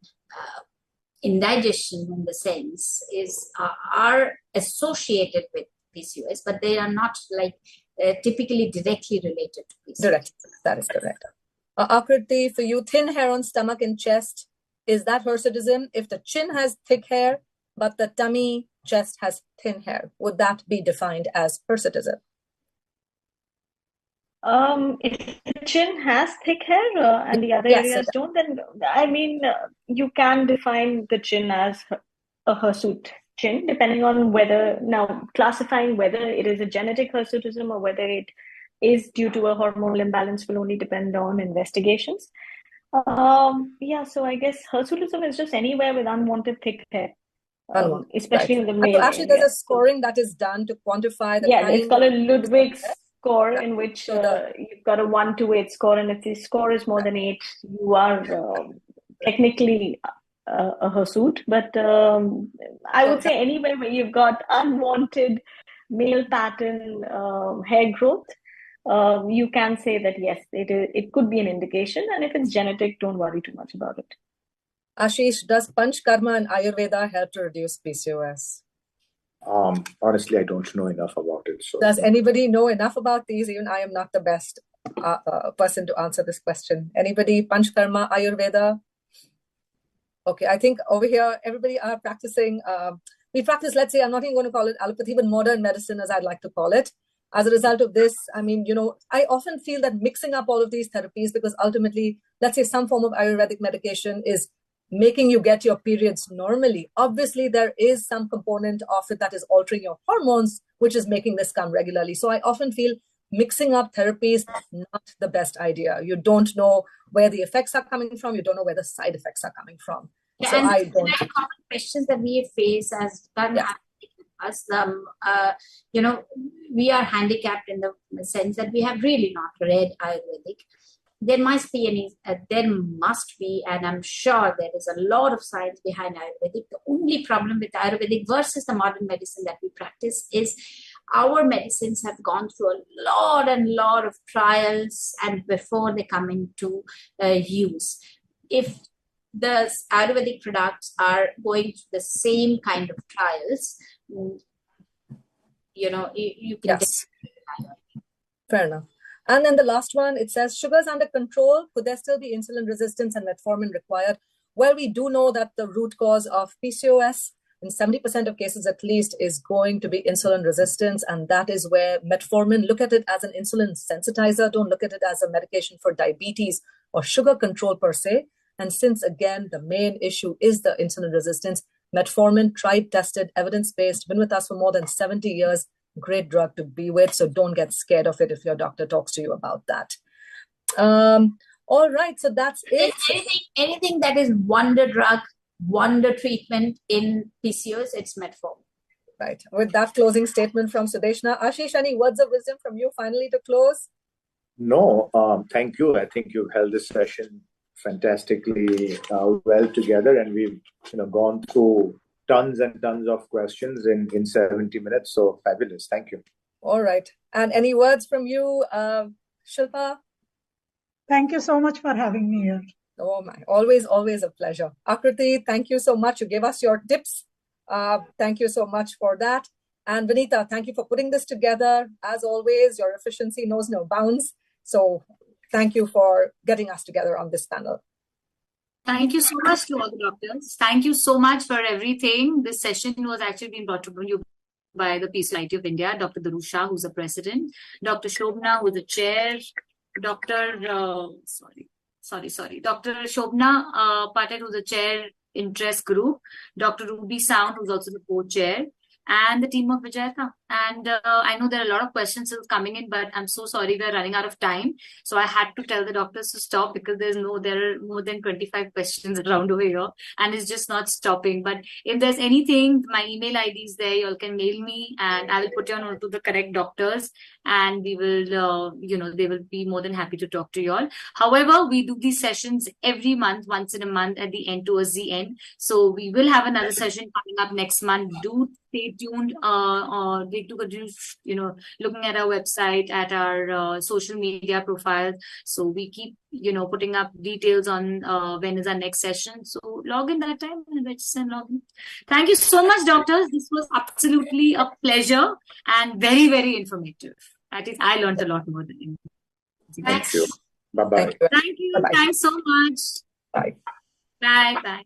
indigestion in the sense are associated with PCOS, but they are not typically directly related to PCOS. Direct, that is correct. Aakriti, for you, thin hair on stomach and chest, is that hirsutism? If the chin has thick hair, but the tummy, chest has thin hair, would that be defined as hirsutism? If the chin has thick hair and the other areas don't, then you can define the chin as a hirsute chin, depending on classifying whether it is a genetic hirsutism or whether it is due to a hormonal imbalance will only depend on investigations. So I guess hirsutism is just anywhere with unwanted thick hair, especially in the male. Actually, there's a scoring that is done to quantify the kind. It's called a Ludwig's score, in which you've got a 1 to 8 score, and if the score is more than 8, you are technically a hirsute. But I would say anywhere where you've got unwanted male pattern hair growth, you can say that yes, it could be an indication, and if it's genetic, don't worry too much about it. Aashish, does Panchkarma and Ayurveda help to reduce PCOS? Honestly, I don't know enough about it. So. Does anybody know enough about these? Even I am not the best person to answer this question. Anybody? Panchkarma, Ayurveda? Okay, I think over here, everybody are practicing. We practice, let's say, I'm not even going to call it allopathy, but modern medicine, as I'd like to call it. As a result of this, I often feel that mixing up all of these therapies, because ultimately, let's say some form of Ayurvedic medication is making you get your periods normally. Obviously, there is some component of it that is altering your hormones, which is making this come regularly. So I often feel mixing up therapies, not the best idea. You don't know where the effects are coming from. You don't know where the side effects are coming from. Yeah, so and I don't. Very common questions that we face as us, we are handicapped in the sense that we have really not read Ayurvedic. There must be, and I'm sure there is a lot of science behind Ayurvedic. The only problem with Ayurvedic versus the modern medicine that we practice is our medicines have gone through a lot of trials and before they come into use. If the Ayurvedic products are going through the same kind of trials, you can Yes. Fair enough. And then the last one, it says, sugars under control, could there still be insulin resistance and metformin required? Well, we do know that the root cause of PCOS, in 70% of cases at least, is going to be insulin resistance. And that is where metformin, look at it as an insulin sensitizer. Don't look at it as a medication for diabetes or sugar control per se. And since, again, the main issue is the insulin resistance, metformin, tried, tested, evidence-based, been with us for more than 70 years, great drug to be with. So don't get scared of it if your doctor talks to you about that. All right, so that's it. Anything that is wonder drug, wonder treatment in PCOS, it's metformin. Right. With that closing statement from Sudeshna, Aashish, any words of wisdom from you finally to close? No, thank you. I think you held this session fantastically well together, and we've gone through tons and tons of questions in 70 minutes. So fabulous. Thank you. All right. And any words from you, Shilpa? Thank you so much for having me here. Oh my, always a pleasure. Aakriti, thank you so much. You gave us your tips. Thank you so much for that. And Vinita, thank you for putting this together. As always, your efficiency knows no bounds. So thank you for getting us together on this panel. Thank you so much to all the doctors. Thank you so much for everything. This session was actually being brought to you by the PCOS Society of India, Dr. Darusha, who's the president, Dr. Shobna, who's the chair, Dr. Shobna Patel, who's the chair interest group, Dr. Ruby Sound, who's also the co-chair, and the team of Vijayata. And I know there are a lot of questions still coming in, but I'm so sorry we're running out of time. So I had to tell the doctors to stop because there are more than 25 questions around over here and it's just not stopping. But if there's anything, my email ID is there. You all can mail me and I will put you on to the correct doctors and we will, they will be more than happy to talk to you all. However, we do these sessions every month, once in a month at the end, towards the end. So we will have another session coming up next month. Do stay tuned to continue, looking at our website, at our social media profiles. So we keep, putting up details on when is our next session. So log in that time and register and log in. Thank you so much, doctors. This was absolutely a pleasure and very, very informative. At least I learned a lot more than anything. Thank you. Bye-bye. Thank you. Bye-bye. Thanks so much. Bye. Bye.